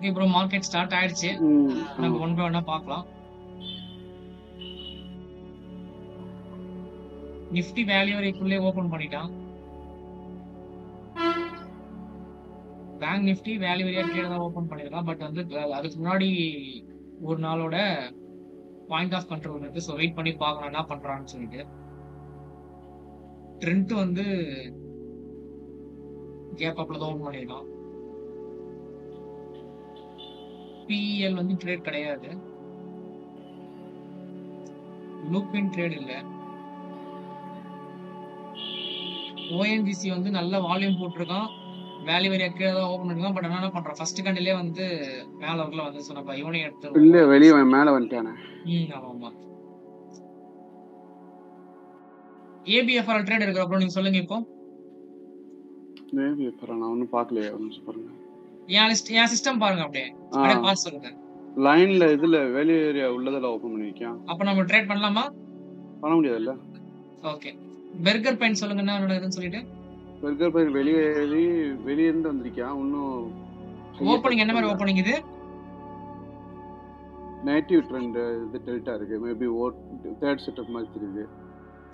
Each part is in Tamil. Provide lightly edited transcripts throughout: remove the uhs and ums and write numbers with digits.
ஓகே ப்ரோ, மார்க்கெட் ஸ்டார்ட் ஆயிடுச்சு. நம்ம ஒன் பை ஒன்னா பார்க்கலாம். நிஃப்டி வேல்யூ வரைக்குள்ளே ஓபன் பண்ணிட்டான். பேங்க் நிஃப்டி வேல்யூ வரையா கீழே தான் ஓபன் பண்ணிருக்கான். பட் வந்து அதுக்கு முன்னாடி ஒரு நாளோட பாயிண்ட் ஆஃப் கண்ட்ரோல் இருக்கு. ஸோ வெயிட் பண்ணி பார்க்கலாம் என்ன பண்றான்னு சொல்லிட்டு. ட்ரெண்ட் வந்து கேப் அப்ல தான் ஓபன் பண்ணிருக்கான். பிஎல் வந்து ட்ரேட் கிடையாது. லூப்பின் ட்ரேட் இல்ல. ஓஎன்ஜிசி வந்து நல்ல வால்யூம் போட்டிருக்கான். வேல்யூ வரையா கீழே தான் ஓபன் பண்ணிருக்கான். பட் என்ன பண்றான், ஃபர்ஸ்ட் கண்டிலே வந்து மேல வரல வந்து. ஸோ நம்ம இவனையும் எடுத்து இல்ல வெளியே மேல வந்துட்டானே. ஆமா. ஏபிஎஃப்ஆர் ட்ரேட் இருக்கு அப்புறம் நீங்க சொல்லுங்க. இப்போ ஏபிஎஃப்ஆர் நான் ஒன்னும் பார்க்கலையே, ஒன்னும் பாருங்க. என் சிஸ்டம் பாருங்க, அப்படியே பார்த்து சொல்லுங்க. லைன்ல இதுல வேல்யூ ஏரியா உள்ளதெல்லாம் ஓபன் பண்ணிருக்கேன். அப்ப நம்ம ட்ரேட் பண்ணலாமா? பண்ண முடியாதுல்ல. ஓகே, பர்கர் பைன் சொல்லுங்க என்ன நடக்குதுன்னு சொல்லிட்டு. பர்கர் பைன் வெளியே இருந்து வந்திருக்கான். இன்னும் ஓபனிங் என்ன மாதிரி ஓபனிங் இது? நெகட்டிவ் ட்ரெண்ட் இது டெல்டா இருக்கு. மேபி தேர்ட் செட்டப் மாதிரி தெரியுது.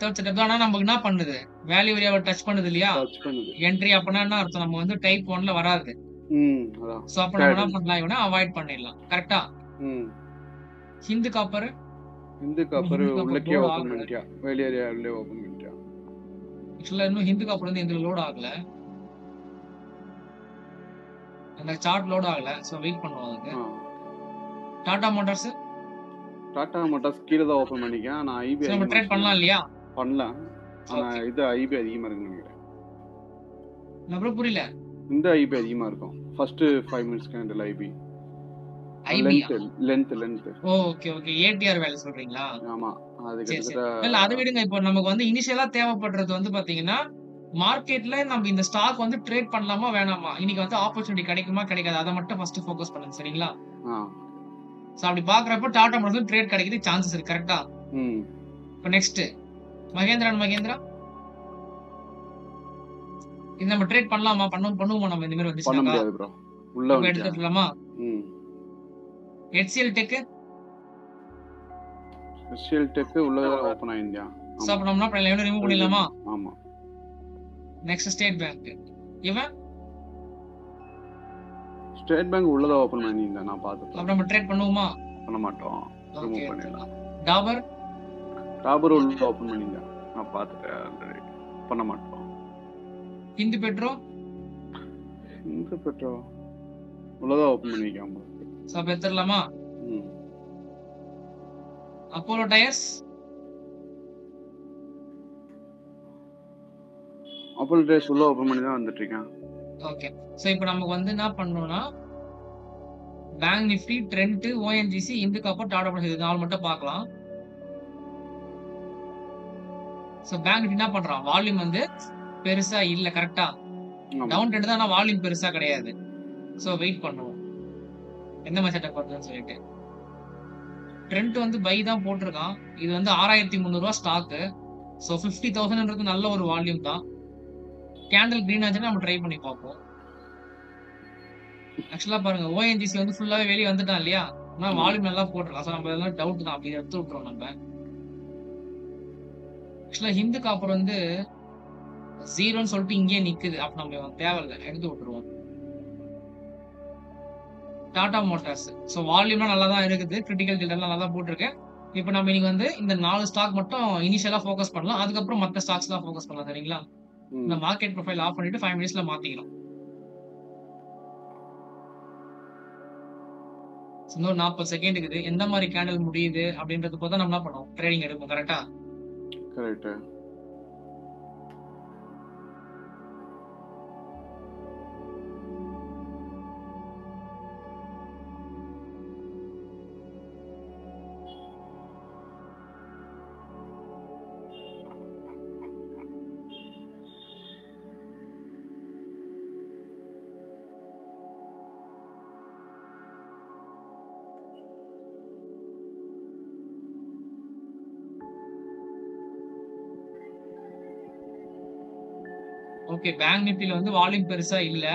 தேர்ட் செட்டப் தான். ஆனா நமக்கு என்ன பண்ணுது, வேல்யூ ஏரியாவை டச் பண்ணுது இல்லையா? டச் பண்ணுது. என்ட்ரி அப்பனா என்ன அர்த்தம், நம்ம வந்து டைப் 1ல வராது. அதான். சோ அப்ப நம்ம என்ன பண்ணலாம், இவனை அவாய்ட் பண்ணிடலாம். கரெக்ட்டா? ஹிந்து காப்பர் உள்ளக்கே ஓபன் பண்ணிட்டியா? வேல்யூ ஏரியாவிலே ஓபன் பண்ணிட்டியா? ஆக்சுவலா இன்னும் ஹிந்து காப்பர் வந்து எந்த லோட் ஆகல. அந்த சார்ட் லோட் ஆகல. சோ வெயிட் பண்ணுவோம் அதுக்கு. டாடா மோட்டார்ஸ் கீழ தான் ஓபன் பண்ணிருக்கேன். நான் ஐபி நம்ம ட்ரேட் பண்ணலாம் இல்லையா? பண்ணலாம். ஆனா இது ஐபி அதிகமா இருக்குன்னு நினைக்கிறேன். நம்ம புரியல. இந்த ஐபி அதிகமா இருக்கும். First 5 minutes candle IP length. Okay ADR value சொல்றீங்களா? ஆமா, அது கிட்டத்தட்ட இல்ல அது விடுங்க. இப்போ நமக்கு வந்து இனிஷியலா தேவைப்படுறது வந்து பாத்தீங்கன்னா, மார்க்கெட்ல நம்ம இந்த ஸ்டாக் வந்து ட்ரேட் பண்ணலாமா வேணாமா, இன்னைக்கு வந்து ஆப்பர்ச்சுனிட்டி கிடைக்குமா கிடைக்காது, அதை மட்டும் ஃபர்ஸ்ட் ஃபோக்கஸ் பண்ணுங்க. சரிங்களா? சோ அப்படி பாக்குறப்ப டாடா மோட்டார்ஸ் ட்ரேட் கிடைக்குது சான்சஸ் இருக்கு. கரெக்ட்டா? இப்போ நெக்ஸ்ட் மகேந்திரா இது நம்ம ட்ரேட் பண்ணலாமா? பண்ணுவோமா நம்ம இந்த மாதிரி வந்து? பண்ண முடியாது bro. உள்ள வந்து எடுத்துக்கலாமா? HCL டெக் உள்ள ஓபன் ஆயிடுச்சு. சோ அப்ப நம்ம என்ன பண்ணலாம், இவனை ரிமூவ் பண்ணிடலாமா? ஆமா. Next state bank. State bank உள்ளத ஓபன் பண்ணிருந்தா நான் பார்த்தேன். அப்ப நம்ம ட்ரேட் பண்ணுவோமா? பண்ண மாட்டோம். ரிமூவ் பண்ணிடலாம். டாபர் உள்ள ஓபன் பண்ணிருந்தா நான் பார்த்தேன். பண்ண மாட்டோம். ஹிந்து பெட்ரோ உள்ளத ஓபன் பண்ணிருக்காங்க. சோ அப்ப எடுத்துடலாமா? அப்போலோ டயர்ஸ் உள்ள ஓபன் பண்ணி தான் வந்துட்டு இருக்கேன். ஓகே, சோ இப்போ நமக்கு வந்து என்ன பண்ணனும்னா, bank Nifty, trend, ONGC, Hindu copper, Tata Motors இது நாலு மட்டும் பார்க்கலாம். சோ பேங்க் நிஃப்டி என்ன பண்றான், வால்யூம் வந்து பெருசா இல்ல. கரெக்ட்டா? டவுன் ட்ரெண்ட் தான், ஆனா வால்யூம் பெருசா கிடையாது. சோ வெயிட் பண்ணுவோம் எந்த மாதிரி செட்டப் வருதுன்னு சொல்லிட்டு. ட்ரெண்ட் வந்து பை தான் போட்டிருக்கான். இது வந்து 6300 ரூபாய் ஸ்டாக். சோ 50,000ன்றது நல்ல ஒரு வால்யூம் தான். கேண்டில் கிரீன் ஆச்சுன்னா நம்ம ட்ரை பண்ணி பார்ப்போம். ஆக்சுவலா பாருங்க, ஓஎன்ஜிசி வந்து ஃபுல்லாவே வெளியே வந்துட்டான் இல்லையா? ஆனா வால்யூம் நல்லா போட்டிருக்கான். சோ நம்ம எல்லாம் டவுட் தான், அப்படி எடுத்து விட்டுறோம் நம்ம. ஆக்சுவலா ஹிந்து காப்பர் வந்து 0ன்னு சொல்லிட்டு இங்கே நிக்குது. அப்ப நம்ம தேவையில்லை, எடுத்து விட்டுருவோம். டாடா மோட்டார்ஸ் சோ வால்யூம்லாம் நல்லா தான் இருக்குது. கிரிட்டிக்கல் டீலர்லாம் நல்லா தான் போட்டிருக்கேன். இப்போ நம்ம இன்னைக்கு வந்து இந்த 4 ஸ்டாக் மட்டும் இனிஷியலா ஃபோக்கஸ் பண்ணலாம். அதுக்கப்புறம் மற்ற ஸ்டாக்ஸ் தான் ஃபோக்கஸ் பண்ணலாம். சரிங்களா? இந்த மார்க்கெட் ப்ரொஃபைல் ஆஃப் பண்ணிட்டு 5 மினிட்ஸ்ல மாத்திக்கிறோம். இன்னும் 40 செகண்ட் இருக்குது. எந்த மாதிரி கேண்டில் முடியுது அப்படின்றது போது நம்ம என்ன பண்ணுவோம், ட்ரேடிங் எடுப்போம். கரெக்ட்டா? கரெக்ட். ஓகே, பேங்க் நிஃப்டில வந்து வால்யூம் பெருசா இல்ல.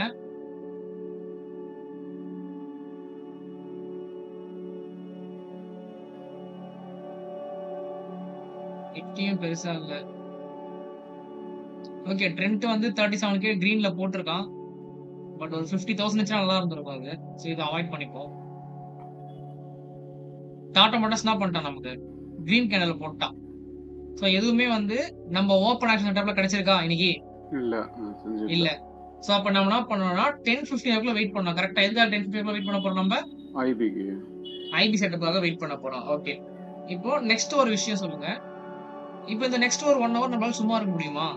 நிஃப்டியும் பெருசா இல்ல. ஓகே, ட்ரெண்ட் வந்து 37K கிரீன்ல போட்டிருக்கான். பட் ஒரு 50,000 வச்சா நல்லா இருந்திருக்கும் அது. ஸோ இதை அவாய்ட் பண்ணிப்போம். டாடா மோட்டார்ஸ் என்ன பண்ணிட்டான், நமக்கு கிரீன் கேண்டல் போட்டான். ஸோ எதுவுமே வந்து நம்ம ஓப்பன் ஆக்ஷன் செட்டப்ல கிடைச்சிருக்கா இன்னைக்கு? இல்ல. ஸோ அப்ப நம்ம என்ன பண்ணோம்னா 10:50 வெயிட் பண்ணோம். கரெக்டா எதுக்காக 10:50 வெயிட் பண்ண போறோம்? நம்ம ஐபி செட்டப்புக்காக வெயிட் பண்ண போறோம். ஓகே, இப்போ நெக்ஸ்ட் ஒரு விஷயம் சொல்லுங்க. இப்போ இந்த நெக்ஸ்ட் ஒரு 1 hour நம்மளால சும்மா இருக்க முடியுமா?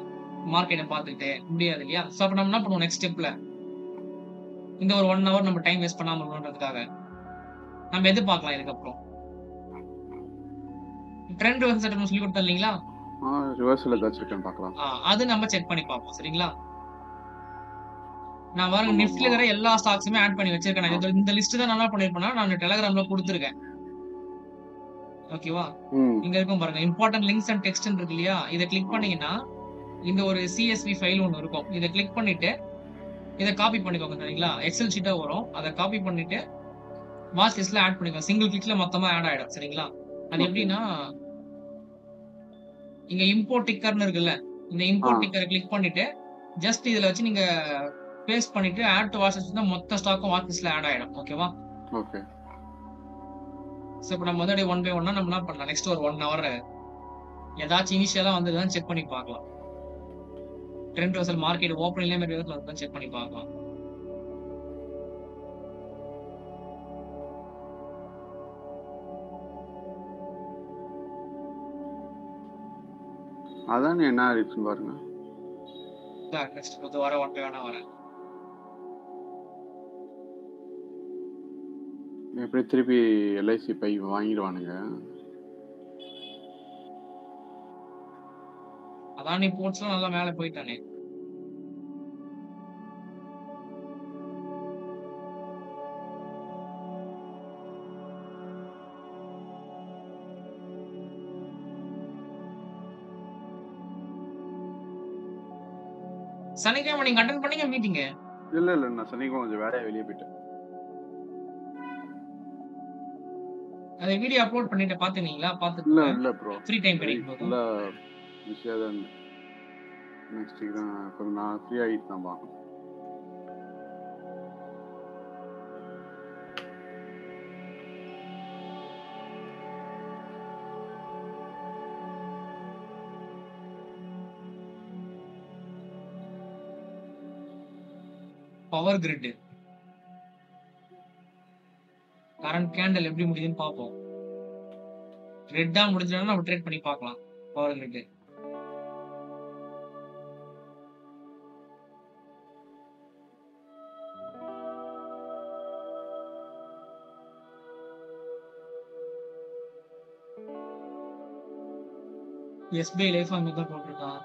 மார்க்கெட்டை பார்த்துக்கிட்டே முடியாது இல்லையா? ஸோ அப்ப நம்ம என்ன பண்ணுவோம் நெக்ஸ்ட் ஸ்டெப்ல? இந்த ஒரு 1 hour நம்ம டைம் வேஸ்ட் பண்ணாம இருக்கணுன்றதுக்காக நம்ம எது பார்க்கலாம் இதுக்கப்புறம்? ட்ரெண்ட் ரிவர்சல் செட்டப் சொல்லி கொடுத்தேன் இல்லைங்களா? ரிவர்சல் ஏதாச்சும் இருக்கான்னு பார்க்கலாம். அது நம்ம செக் பண்ணி பார்ப்போம். சரிங்களா? நான் பாருங்க நிஃப்டில இருக்கிற எல்லா ஸ்டாக்ஸுமே ஆட் பண்ணி வச்சிருக்கேன். இந்த லிஸ்ட் தான் நான் பண்ணிருப்பேன்னா நான் டெலிகிராம்ல கொடுத்துருக்கேன். ஓகேவா? இங்க இருக்கும் பாருங்க, இம்பார்ட்டன்ட் லிங்க்ஸ் அண்ட் டெக்ஸ்ட் இருக்கு இல்லையா? இதை கிளிக் பண்ணீங்கன்னா இந்த ஒரு CSV ஃபைல் ஒன்று இருக்கும். இதை கிளிக் பண்ணிட்டு இதை காப்பி பண்ணிக்கோங்க. சரிங்களா? எக்ஸல் ஷீட்டா வரும். அதை காப்பி பண்ணிட்டு வாட்ச் லிஸ்ட்ல ஆட் பண்ணிக்கோங்க. சிங்கிள் கிளிக்ல மொத்தமா ஆட் ஆயிடும். சரிங்களா? அது எப்படின்னா, இங்க இம்போர்ட் டிக்கர்னு இருக்குல்ல, இந்த இம்போர்ட் டிக்கரை கிளிக் பண்ணிட்டு ஜஸ்ட் இதுல வச்சு நீங்க பேஸ்ட் பண்ணிட்டு ஆட் டு வாட்ச் லிஸ்ட் மொத்த ஸ்டாக்கும் வாட்ச் லிஸ்ட்ல ஆட் ஆயிடும். ஓகேவா? ஓகே. சோ இப்போ நம்ம வந்து ஒன் பை ஒன்னா நம்ம என்ன பண்ணலாம், நெக்ஸ்ட் ஒரு 1 hour ஏதாச்சும் இனிஷியலா வந்ததுதான் செக் பண்ணி பார்க்கலாம். ட்ரெண்ட் ரிவர்சல் மார்க்கெட் ஓப்பனிங்ல மாதிரி வந்து செக் பண்ணி பார்க்கலாம். அதான் என்ன ஆயிடுச்சு பாருங்க. நெக்ஸ்ட் வந்து வர 1 by 1 வரேன். எப்படி திருப்பி எல்ஐசி பை வாங்கிடுவானுங்க? அதான் நீ போட்ஸ்லாம் நல்லா மேல போயிட்டானே. சனிக்கிழமை நீங்க அட்டெண்ட் பண்ணீங்க மீட்டிங்? இல்ல நான் சனிக்கிழமை கொஞ்சம் வேலையா வெளியே போயிட்டேன். அந்த வீடியோ அப்லோட் பண்ணிட்டு பாத்துனீங்களா? இல்ல இல்ல ப்ரோ, ஃப்ரீ டைம் கிடைக்கும் போது பிஸியா தான் இருந்தேன். நெக்ஸ்ட் வீக் தான் கொஞ்சம் நான் ஃப்ரீ ஆகிட்டு தான் பார்க்கணும். பவர் கிரிட் கரண்ட் கேண்டல் எப்படி முடியுதுன்னு பார்ப்போம். ரெட்டா முடிஞ்சதுன்னா நம்ம ட்ரேட் பண்ணி பார்க்கலாம். பவர் கிரிட் SBI லைஃப் அங்க தான் போட்டிருக்கான்.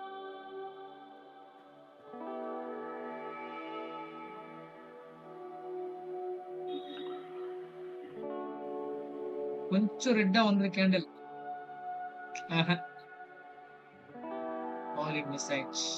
கொஞ்சம் ரெட்டா வந்து கேண்டல் மிஸ் ஆயிடுச்சு.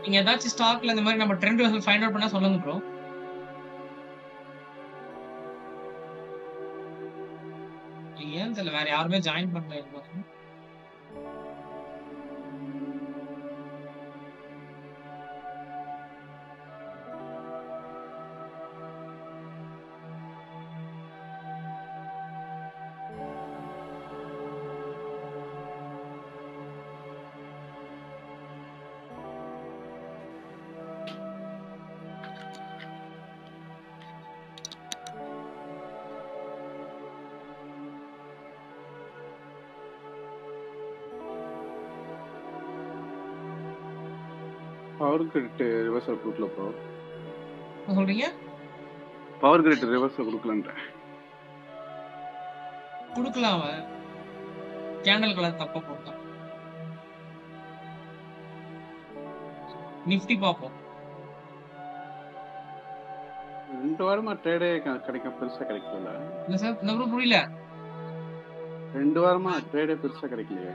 நீங்க ஏதாச்சும் ஸ்டாக்ல இந்த மாதிரி நம்ம ட்ரெண்ட் ரிவர்சல் ஃபைண்ட் அவுட் பண்ணா சொல்லுங்க ப்ரோ. ஏன் தெரியல வேற யாருமே ஜாயின் பண்ணல. பவர் கிரிட் ரிவர்சல் கொடுக்கல ப்ரோ. என்ன சொல்றீங்க? பவர் கிரிட் ரிவர்சல் கொடுக்கலன்ற. கொடுக்கலாம், அவன் கேண்டல் கலர் தப்பா போட்டான். நிஃப்டி பாப்போம். 2 வாரமா ட்ரேடே கிடைக்க பெருசா கிடைக்கல. இல்ல சார், இந்த ப்ரோ புரியல. 2 வாரமா ட்ரேடே பெருசா கிடைக்கலையே.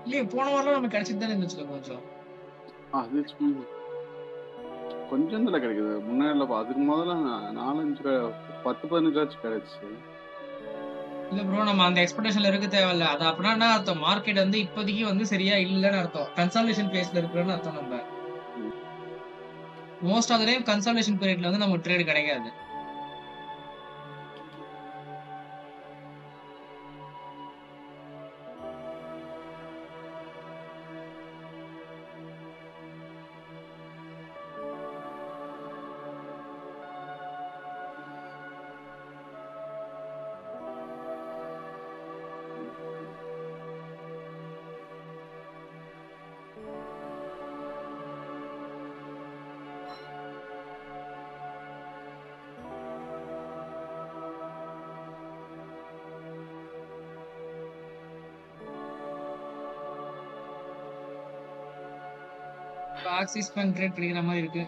இல்லையே, போன வாரம் நமக்கு கிடைச்சிட்டு தானே இருந்துச்சு கொஞ்சம். அது கொஞ்சம் தான் கிடைக்குது. முன்னாடி அதுக்கு முதல்ல 4-5 10-15 கிடைச்சு. இல்ல ப்ரோ, நம்ம அந்த எக்ஸ்பெக்டேஷன்ல இருக்க தேவையில்ல. அது அப்படின்னா அர்த்தம் மார்க்கெட் வந்து இப்போதைக்கு வந்து சரியா இல்லைன்னு அர்த்தம். கன்சல்டேஷன் பேஸ்ல இருக்கிறன்னு அர்த்தம். நம்ம most of the time consultation பீரியட்ல வந்து நமக்கு ட்ரேட் கிடைக்காது. ஆக்சிஸ் பேங்க் ட்ரேட் கிடைக்கிற மாதிரி இருக்கு.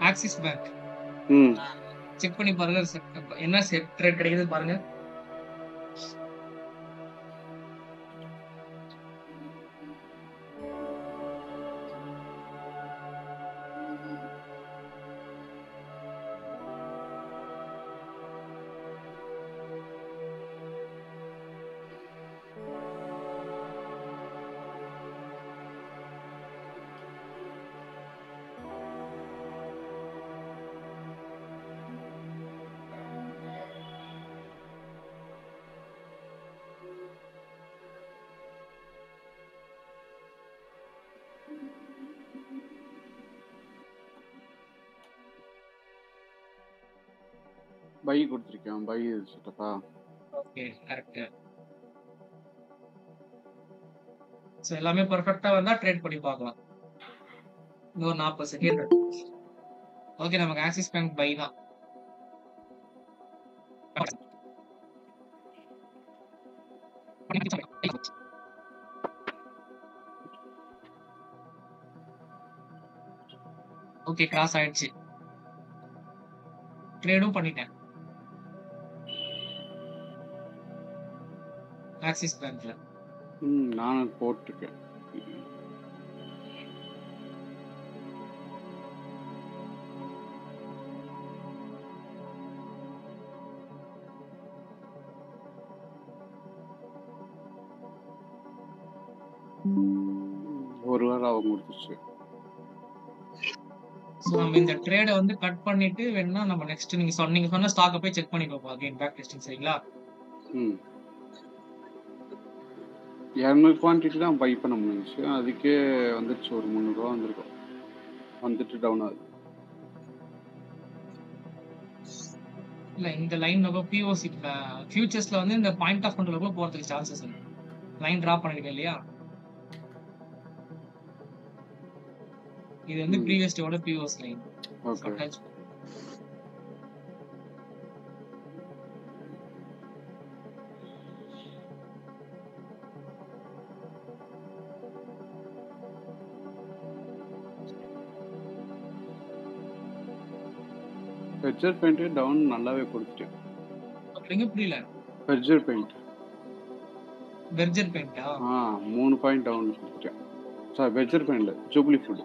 ஆக்சிஸ் பேங்க் செக் பண்ணி பாருங்க, என்ன ட்ரேட் கிடைக்குது பாருங்க. பை கொடுத்திருக்கேன். பை செட்டப்பா. Okay, correct. சோ எல்லாமே பெர்ஃபெக்ட்டா வந்தா ட்ரேட் பண்ணி பார்க்கலாம். இன்னொரு 40 செகண்ட். ஓகே, நமக்கு ஆக்சிஸ் பேங்க் பை தான். ஓகே, கிராஸ் ஆயிடுச்சு. ட்ரேடும் பண்ணிட்டேன் ஆக்சிஸ் பேங்க்ல. நான் போட்டிருக்கேன். ஒரு வாரம் ஆகும் முடிச்சிச்சு. சோ நம்ம இந்த ட்ரேட வந்து கட் பண்ணிட்டு வேணா நம்ம நெக்ஸ்ட் நீங்க சொன்ன ஸ்டாக்க போய் செக் பண்ணி பார்ப்போம். அகைன் பேக் டெஸ்டிங், சரிங்களா? 200 குவான்டிட்டி தான் பை பண்ண முடிஞ்சிச்சு. அதுக்கே வந்துருச்சு, ஒரு 300 ரூபா வந்திருக்கும். வந்துட்டு டவுன் ஆகுது. இல்ல, இந்த லைன் நம்ம பிஓசி ஃபியூச்சர்ஸ்ல வந்து இந்த பாயிண்ட் ஆஃப் கண்ட்ரோலுக்குள்ள போறதுக்கு சான்சஸ் இருக்கு. லைன் டிரா பண்ணிருக்கேன் இல்லையா? இது வந்து ப்ரீவியஸ் டேவோட POS line. Okay. Berger paint down நல்லாவே கொடுத்துட்டேன். அப்படிங்க புரியல. Berger paint. பெர்ஜர் பெயிண்டா? 3 பாயிண்ட் டவுன் கொடுத்துட்டேன். Sorry, Berger paint jubilee food.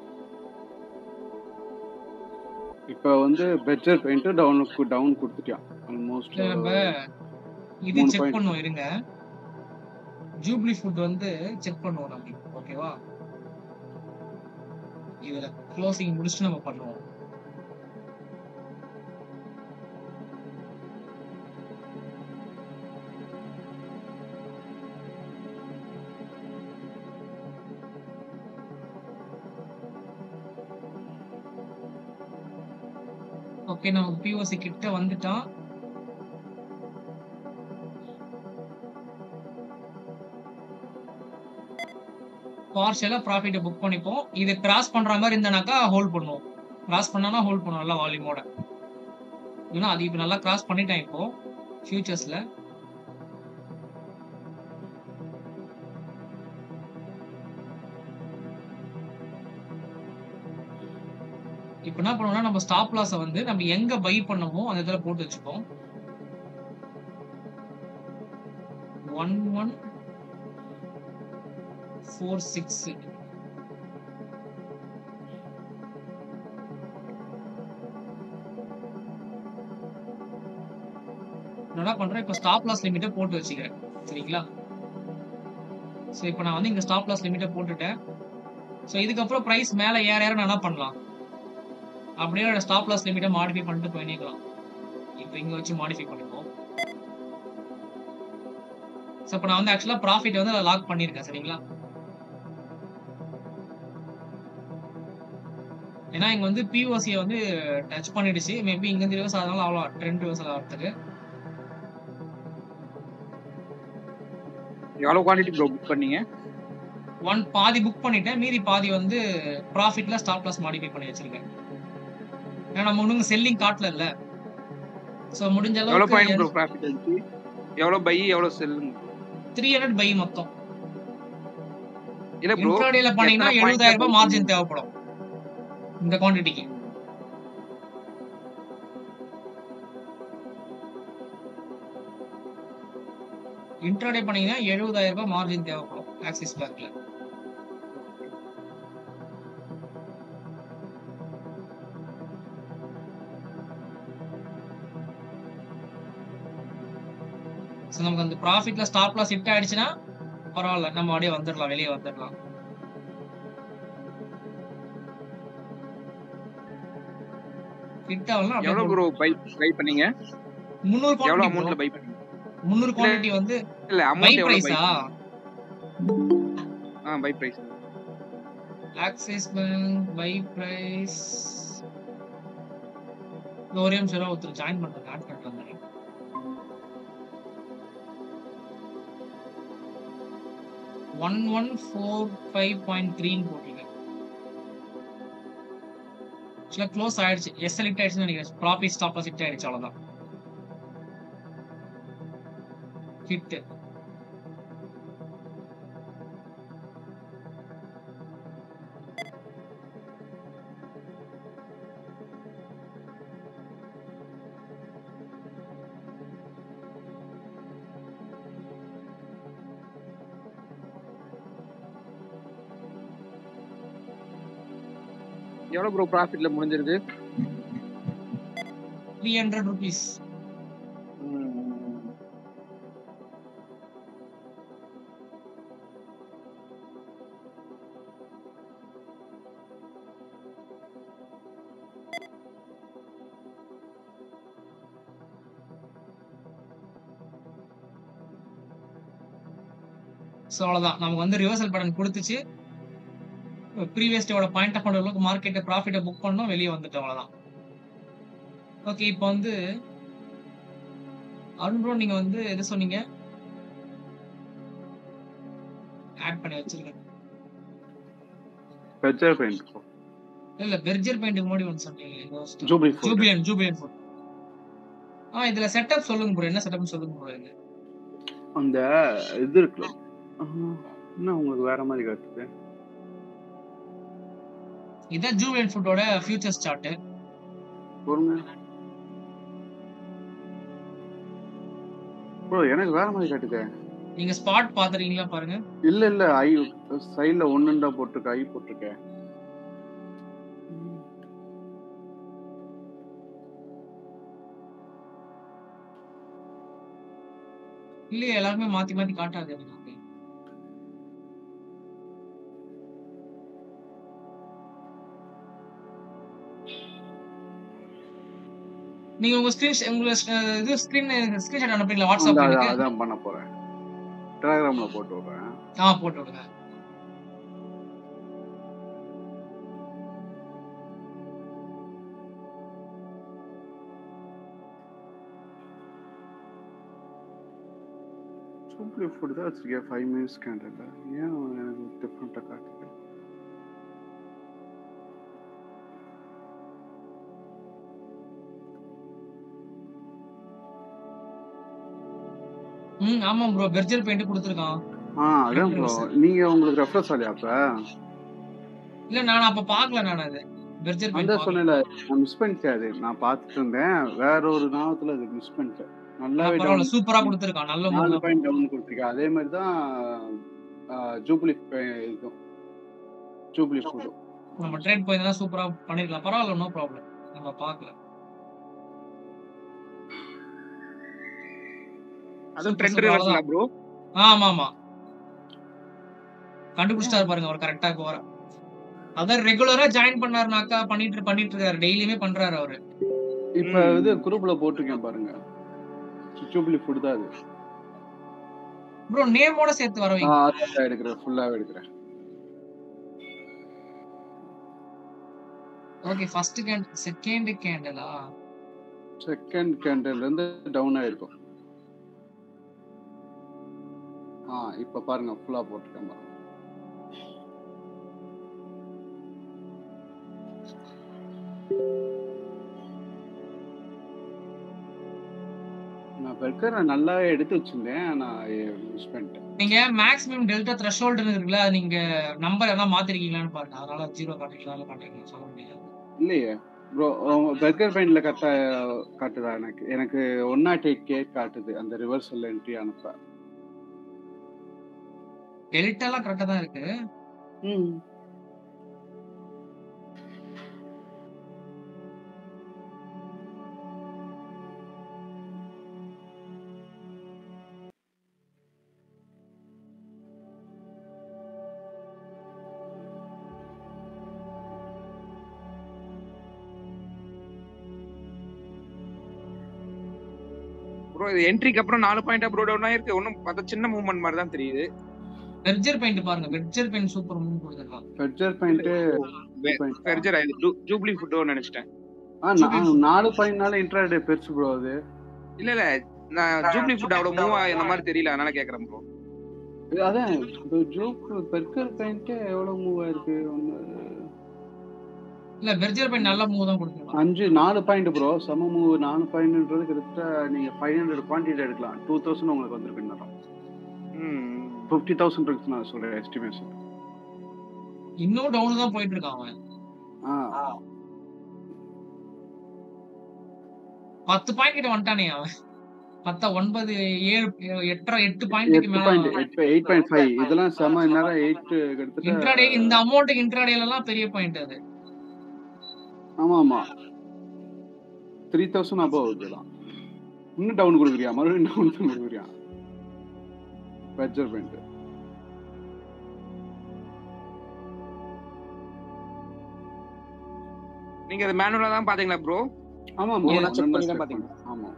இப்போ வந்து பெட்ஜர் பெயிண்ட் டவுன் கொடுத்துட்டேன் ஆல்மோஸ்ட். நம்ம இது செக் பண்ணுவோம், இருங்க. ஜூப்ளி ஃபுட் வந்து செக் பண்ணுவோம் நம்ம. ஓகேவா? இதுல க்ளோசிங் முடிச்சுட்டு நம்ம பண்ணுவோம். ஓகே, நம்ம பிஓசி கிட்ட வந்துட்டான். பார்ஷியலா ப்ராஃபிட்ட புக் பண்ணிப்போம். இது கிராஸ் பண்ற மாதிரி இருந்தானாக்கா ஹோல்ட் பண்ணுவோம். கிராஸ் பண்ணானா ஹோல்ட் பண்ணுவோம் நல்லா வால்யூமோட. ஏன்னா அது இப்போ நல்லா கிராஸ் பண்ணிட்டேன் இப்போ ஃபியூச்சர்ஸ்ல. இப்போ என்ன பண்ணுவோம்னா நம்ம ஸ்டாப் லாஸை வந்து நம்ம எங்க பை பண்ணமோ அந்த இடத்துல போட்டு வச்சுப்போம். 1146 என்ன பண்றேன், இப்போ ஸ்டாப் லாஸ் லிமிட்டை போட்டு வச்சுக்கிறேன். சரிங்களா? ஸோ இப்போ நான் வந்து இங்க ஸ்டாப் லாஸ் லிமிட்டை போட்டுட்டேன். ஸோ இதுக்கப்புறம் பிரைஸ் மேலே ஏற நான் என்ன பண்ணலாம், அப்படியே ஸ்டாப் லாஸ் லிமிட்டை மாடிஃபை பண்ணிட்டு போயிக்கலாம். இப்போ இங்க வச்சு மாடிஃபை பண்ணிப்போம். ஸோ இப்போ நான் வந்து ஆக்சுவலா ப்ராஃபிட் வந்து லாக் பண்ணியிருக்கேன். சரிங்களா? ஏன்னா இங்க வந்து பிஓசியை வந்து டச் பண்ணிடுச்சு. மேபி இங்க இருந்து ரிவர்ஸ் ஆனாலும் அவ்வளோ ட்ரெண்ட் ரிவர்சல் ஆகிறதுக்கு. எவ்வளவு குவாண்டிட்டி ப்ரோ புக் பண்ணீங்க? பாதி புக் பண்ணிட்டேன், மீதி பாதி வந்து ப்ராஃபிட்ல ஸ்டாப் லாஸ் மாடிஃபை பண்ணி வச்சிருக்கேன். ஏன்னா நம்ம ஒண்ணுங்க செல்லிங் காட்டல இல்ல. சோ முடிஞ்ச எவ்வளவு அளவுக்கு பாயிண்ட் ப்ரோ ப்ராஃபிட் ஆச்சு? எவ்வளவு பை எவ்வளவு செல்லுங்க? 300 பை மொத்தம். இல்ல ப்ரோ, இன்ட்ராடேல பண்ணீங்கன்னா 70000 ரூபாய் மார்ஜின் தேவைப்படும் இந்த குவாண்டிட்டிக்கு. இன்ட்ராடே பண்ணீங்கன்னா 70000 ரூபாய் மார்ஜின் தேவைப்படும் ஆக்சிஸ் பேங்க்ல. ஸோ நமக்கு அந்த ப்ராஃபிட்ல ஸ்டாப் லாஸ் ஹிட் ஆயிடுச்சுன்னா பரவாயில்ல, நம்ம அப்படியே வந்துடலாம், வெளியே வந்துடலாம். ஹிட் ஆகலாம். எவ்வளவு ப்ரோ பை பண்ணீங்க? 300 எவ்வளவு அமௌண்ட்ல பை பண்ணீங்க? 300 குவாண்டிட்டி வந்து இல்ல பை அமௌண்ட் எவ்வளவு பை? பிரைஸா? Buy price. Axis Bank buy price ஒரே நிமிஷம் ஒருத்தர் ஜாயின் பண்றாங்க, ஆட் பண்றாங்க. $1145.3 போட்டிருக்கேன். க்ளோஸ் ஆயிடுச்சு. எஸ்எல் ஹிட் ஆயிடுச்சுன்னு நினைக்கிறேன். ப்ராஃபிட் ஸ்டாப் லாஸ் ஹிட் ஆயிடுச்சு, அவ்வளவுதான். ஹிட் எவ்வளவு ப்ரோ ப்ராஃபிட்ல முடிஞ்சிருக்கு? 300 rupees. ஸோ அவ்வளோதான், நமக்கு வந்து ரிவர்சல் பட்டன் கொடுத்துச்சு. ப்ரீவியஸ் டேவோட பாயிண்ட் ஆஃப் அளவுக்கு மார்க்கெட்டை ப்ராஃபிட்டை புக் பண்ணோம், வெளியே வந்துட்டு அவ்வளோதான். ஓகே, இப்போ வந்து அருண் ப்ரோ நீங்க வந்து எது சொன்னீங்க? ஆட் பண்ணி வச்சிருக்கேன். பெர்ஜர் பெயிண்ட் இல்ல பெர்ஜர் பெயிண்ட் முன்னாடி வந்து சொன்னீங்க. ஜூபிலியன் ஃபுட். இதுல செட்டப் சொல்லுங்க ப்ரோ, என்ன செட்டப்னு சொல்லுங்க ப்ரோ. இது அந்த இது இருக்குல்ல, என்ன உங்களுக்கு வேற மாதிரி காட்டுது? இதான் ஜூபிலியன் ஃபுட்டோட ஃபியூச்சர்ஸ் சார்ட். பொறுங்க ப்ரோ, எனக்கு வேற மாதிரி காட்டுது. நீங்க ஸ்பாட் பாத்துறீங்களா பாருங்க. இல்ல ஐ சைடுல ஒண்ணுண்டா போட்டுருக்க, ஐ போட்டுருக்கேன். இல்லையே, எல்லாருமே மாத்தி மாத்தி காட்டாது எனக்கு. நீங்க உங்க ஸ்கிரீன்ஷாட் அனுப்புறீங்களா வாட்ஸ்அப்ல? எனக்கு அதான் பண்ண போறேன். டெலிகிராம்ல போட்டு விடுறேன். போட்டு விடுங்க. ஜூப்ளி ஃபுட் தான் வச்சிருக்கேன் 5 மினிட்ஸ் கேண்டில். ஏன் எனக்கு டிஃப்ரெண்ட்டாக காட்டுது? ஆமா ப்ரோ பெர்ஜர் பெயிண்ட் கொடுத்துருக்கான். அதான் ப்ரோ. நீங்கள் உங்களுக்கு ரெஃபரன்ஸ் ஆலையா அப்போ? இல்ல நான் அப்ப பார்க்கல. நான் அது பெர்ஜர் அந்த பெயிண்ட் சொன்னேன்ல, நான் மிஸ் பண்ணிட்டேன். அது நான் பார்த்துட்டு இருந்தேன். வேற ஒரு நாவத்தில் அது மிஸ் பண்ணிட்டேன். நல்லாவே பரவாயில்ல சூப்பரா கொடுத்துருக்கான். நல்ல 4 பாயிண்ட் டவுன் கொடுத்துருக்கேன். அதே மாதிரி தான் ஜூப்ளி இதுவும் ஜூப்ளி ஃபுட்டும். நம்ம ட்ரேட் போயிருந்தா சூப்பரா பண்ணிருக்கலாம். பரவாயில்ல, நோ ப்ராப்ளம். நம்ம பார்க்கல. அதுவும் ட்ரெண்ட் ரிவர்ஸ்ல ப்ரோ. ஆமா ஆமா கண்டுபிடிச்சிட்டாரு பாருங்க அவர் கரெக்டா. போற அதான் ரெகுலரா ஜாயின் பண்ணாருனாக்கா பண்ணிட்டு இருக்காரு. டெய்லியுமே பண்றாரு அவரு. இப்ப இது குரூப்ல போட்டிருக்கேன் பாருங்க. ஜூப்ளி ஃபுட் தான் அது ப்ரோ. நேமோட சேர்த்து வர வைங்க. அதான் எடுக்கிறேன், ஃபுல்லாவே எடுக்கிறேன். ஓகே ஃபர்ஸ்ட் கேண்டில் செகண்ட் கேண்டிலா? செகண்ட் கேண்டில்ல இருந்து டவுன் ஆயிருக்கும். இப்ப பாருங்க ஃபுல்லா போட்டுருக்கேன் பாருங்க. நான் பெர்கர் நல்லாவே எடுத்து வச்சிருந்தேன். நான் மிஸ் பண்ணிட்டேன். நீங்க மேக்ஸிமம் டெல்டா த்ரெஷோல்ட் இருக்குல்ல, அது நீங்க நம்பர் எல்லாம் மாத்திருக்கீங்களான்னு பாருங்க. அதனால 0 காட்டுறீங்களா சொல்ல முடியாது. இல்லையே ப்ரோ, பெர்கர் பெயிண்ட்ல கரெக்டா காட்டுதா? எனக்கு 108K காட்டுது அந்த ரிவர்சல் என்ட்ரி அனுப்ப. டெல்டா எல்லாம் கரெக்டா தான் இருக்கு. ப்ரோ இது என்ட்ரிக்கு அப்புறம் 4 பாயிண்ட் ப்ரோ டவுன் ஆயிருக்கு. ஒண்ணும் பார்த்தா சின்ன மூவ்மெண்ட் மாதிரி தான் தெரியுது. பெர்ஜர் பெயிண்ட் பாருங்க. பெர்ஜர் பெயிண்ட் சூப்பர் மூவ் கொடுத்திருக்கான். பெர்ஜர் பெயிண்ட் பெர்ஜர் இது ஜூப்ளி ஃபுட்டோ நினைச்சிட்டேன். 4 பாயிண்ட்னால இன்ட்ராடே பெருசு ப்ரோ அது. இல்ல நான் ஜூப்ளி ஃபுட் அவ்வளவு மூவ் அந்த மாதிரி தெரியல, அதனால கேக்குறேன் ப்ரோ. அதான் பெர்கர் பெயிண்ட் எவ்வளவு மூவ் ஆயிருக்கு? இல்ல பெர்ஜர் பெயிண்ட் நல்ல மூவ் தான் கொடுத்திருக்கான். 4 பாயிண்ட் ப்ரோ. சம மூவ் 4 பாயிண்ட்ன்றது கிட்டத்தட்ட நீங்க 500 குவாண்டிட்டி எடுக்கலாம். 2000 உங்களுக்கு வந்திருக்கு. நேரம் 50,000 இருக்கு நான் சொல்றேன் எஸ்டிமேஷன். இன்னும் டவுன் தான் போயிட்டு இருக்கான் அவன். 10 பாயிண்ட் கிட்ட வந்துட்டானே அவன். 10 9 7 8 பாயிண்ட்க்கு மேல 8.5 இதெல்லாம் சம நேரம் 8 கிட்டத்தட்ட இன்ட்ராடே. இந்த அமௌண்ட் இன்ட்ராடேல எல்லாம் பெரிய பாயிண்ட் அது. ஆமா 3000 above இதெல்லாம். இன்னும் டவுன் கொடுக்குறியா? மறுபடியும் டவுன் கொடுக்குறியா? பெர்ஜர் பெயிண்ட் நீங்க அது மேனுவலா தான் பாத்தீங்களா ப்ரோ? ஆமா செக் பண்ணி தான் பாத்தீங்க. ஆமா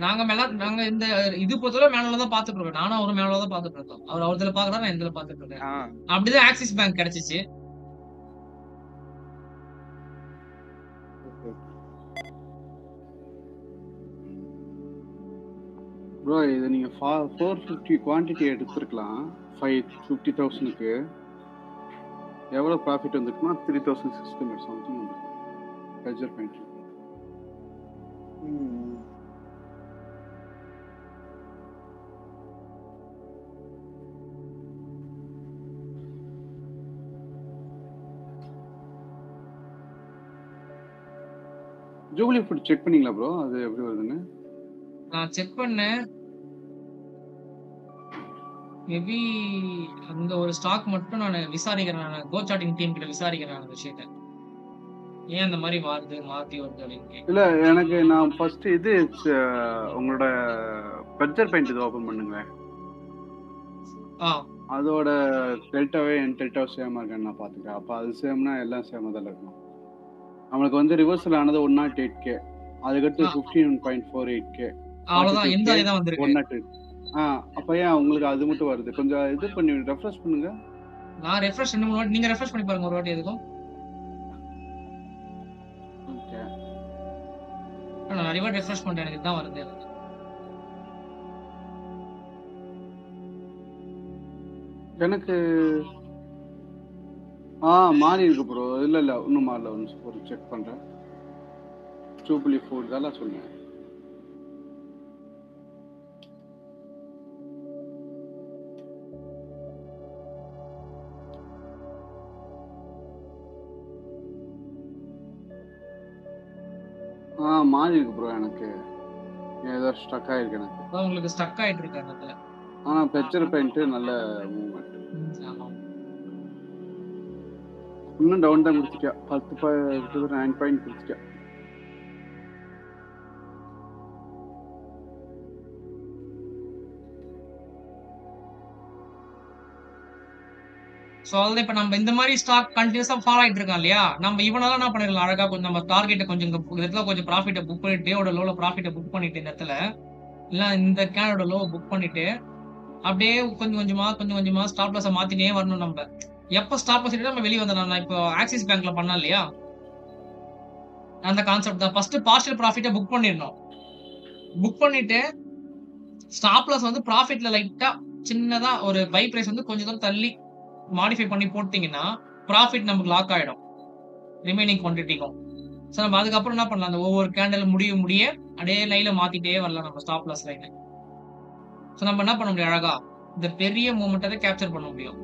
நாங்க இந்த இது பொறுத்தவரை மேனுவலா தான் பாத்துட்டு இருக்கோம். நானும் அவரும் மேனுவலா தான் பாத்துட்டு இருக்கோம். அவர் அவர்துல பாக்குறாரு, நான் இதுல பாத்துட்டு இருக்கேன். அப்படிதான் ஆக்சிஸ் பேங்க் கிடைச்சிச்சு. ப்ரோ இது நீங்க 450 குவாண்டிட்டி எடுத்துருக்கலாம். 50,000க்கு எவ்வளவு ப்ராஃபிட் வந்துருக்குன்னா 3,600 சம்திங் வந்துருக்கும் Berger paint. Jubilee food check பண்ணீங்களா ப்ரோ? அது எப்படி வருதுன்னு நான் செக் பண்ணேன். மேபி அந்த ஒரு ஸ்டாக் மட்டும் நான் விசாரிக்கிறேன். நான் கோ சார்ட்டிங் டீம் கிட்ட விசாரிக்கிறேன் அந்த விஷயத்தை. ஏன் அந்த மாதிரி மாத்தி வருது அப்படின்னு. இல்ல எனக்கு நான் ஃபர்ஸ்ட் இது உங்களோட பெர்ஜர் பெயிண்ட் இது ஓபன் பண்ணுங்க. அதோட டெல்டாவே என் டெல்டா சேமா இருக்கான்னு நான் பாத்துக்கிறேன். அப்ப அது சேம்னா எல்லாம் சேமா தான் இருக்கணும். நம்மளுக்கு வந்து ரிவர்சல் ஆனது 108K, அதுக்கடுத்து 15.48K, அவ்வளவுதான். இந்த இதா வந்திருக்கு 108. அப்ப ஏன் உங்களுக்கு அது மட்டும் வருது? கொஞ்சம் இது பண்ணி ரெஃப்ரெஷ் பண்ணுங்க. நான் ரெஃப்ரெஷ் 2 3 வாட்டி நீங்க ரெஃப்ரெஷ் பண்ணி பாருங்க ஒரு வாட்டி எதுக்கும். ஓகே நான் நிறைய வாட்டி ரெஃப்ரெஷ் பண்ணிட்டேன், எனக்கு இதான் வருது. எனக்கு மாறி இருக்கு ப்ரோ. இல்ல இன்னும் மாறல. ஒரு செக் பண்றேன். ஜூப்ளி ஃபுட் தான் சொன்னேன். மாறி இருக்கு ப்ரோ. எனக்கு ஏதோ ஸ்டக் ஆயிருக்கு. எனக்கு உங்களுக்கு ஸ்டக் ஆயிட்டு இருக்கு அந்த இடத்துல. ஆனா பெச்சர் பெயிண்ட் நல்ல மூவ்மெண்ட். ஆமா. இன்னும் டவுன் தான் கொடுத்துட்டியா? 9 பாயிண்ட் கொடுத்துட்டியா? சோ அதான் இப்ப நம்ம இந்த மாதிரி ஸ்டாக் கண்டினியூஸா ஃபாலோ ஆயிட்டு இருக்கோம் இல்லையா? நம்ம இவனால என்ன பண்ணிடலாம், அழகா கொஞ்சம் நம்ம டார்கெட்டை கொஞ்சம் இந்த இடத்துல கொஞ்சம் ப்ராஃபிட்டை புக் பண்ணிட்டு, டேவோட லோல ப்ராஃபிட்டை புக் பண்ணிட்டு இந்த இடத்துல, இல்ல இந்த கேனோட லோ புக் பண்ணிட்டு அப்படியே கொஞ்சம் கொஞ்சமா ஸ்டாப் லாஸை மாத்தினே வரணும். நம்ம எப்ப ஸ்டாப் லாஸ் நம்ம வெளியே வந்தோம். நான் இப்போ ஆக்சிஸ் பேங்க்ல பண்ணேன் இல்லையா, அந்த கான்செப்ட் தான். ஃபர்ஸ்ட் பார்ஷியல் ப்ராஃபிட்டை புக் பண்ணிடணும். புக் பண்ணிட்டு ஸ்டாப் லாஸ் வந்து ப்ராஃபிட்ல லைட்டா சின்னதா ஒரு பை பிரைஸ் வந்து கொஞ்சம் தான் தள்ளி மாடிஃபை பண்ணி போட்டீங்கன்னா ப்ராஃபிட் நமக்கு லாக் ஆயிடும் ரிமைனிங் குவான்டிட்டிக்கும். ஸோ நம்ம அதுக்கப்புறம் என்ன பண்ணலாம், அந்த ஒவ்வொரு கேண்டில் முடிய அப்படியே லைன்ல மாத்திட்டே வரலாம் நம்ம ஸ்டாப் லாஸ் லைனை. ஸோ நம்ம என்ன பண்ண முடியும், அழகா இந்த பெரிய மூமெண்ட்டை கேப்சர் பண்ண முடியும்.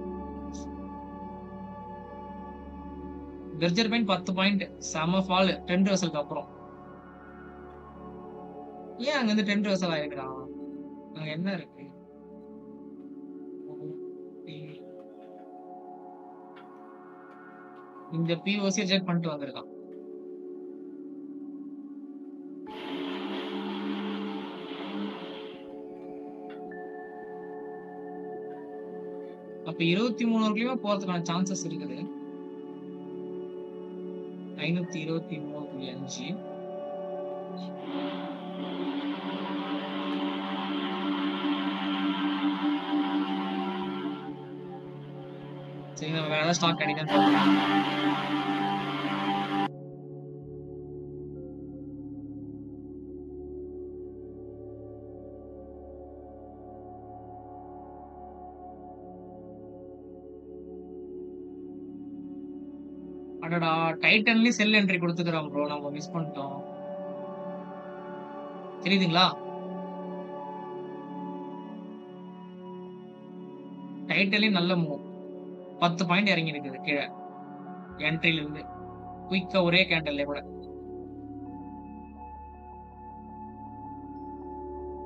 பெர்ஜர் பாயிண்ட் 10 பாயிண்ட் செம ஃபால் 10 ரிவர்சலுக்கு அப்புறம். ஏன் அங்க வந்து 10 ரிவர்சல் ஆயிருக்கிறான்? அங்க என்ன இருக்கு? இந்த பிஓசி ரிஜெக்ட் பண்ணிட்டு வந்திருக்கான். அப்ப 23 போறதுக்கான சான்சஸ் இருக்குது. 523.5. சரி, நம்ம வேற ஏதாவது ஸ்டாக் கிடைக்கான்னு பார்க்கலாம். அடடா, டைட்டன்லி செல் என்ட்ரி கொடுத்துக்கிறோம் ப்ரோ, நம்ம மிஸ் பண்ணிட்டோம். தெரியுதுங்களா? டைட்டன்லி நல்ல மூவ். 10 பாயிண்ட் இறங்கி இருக்குது கீழே என்ட்ரில இருந்து குயிக்கா ஒரே கேண்டல்ல கூட.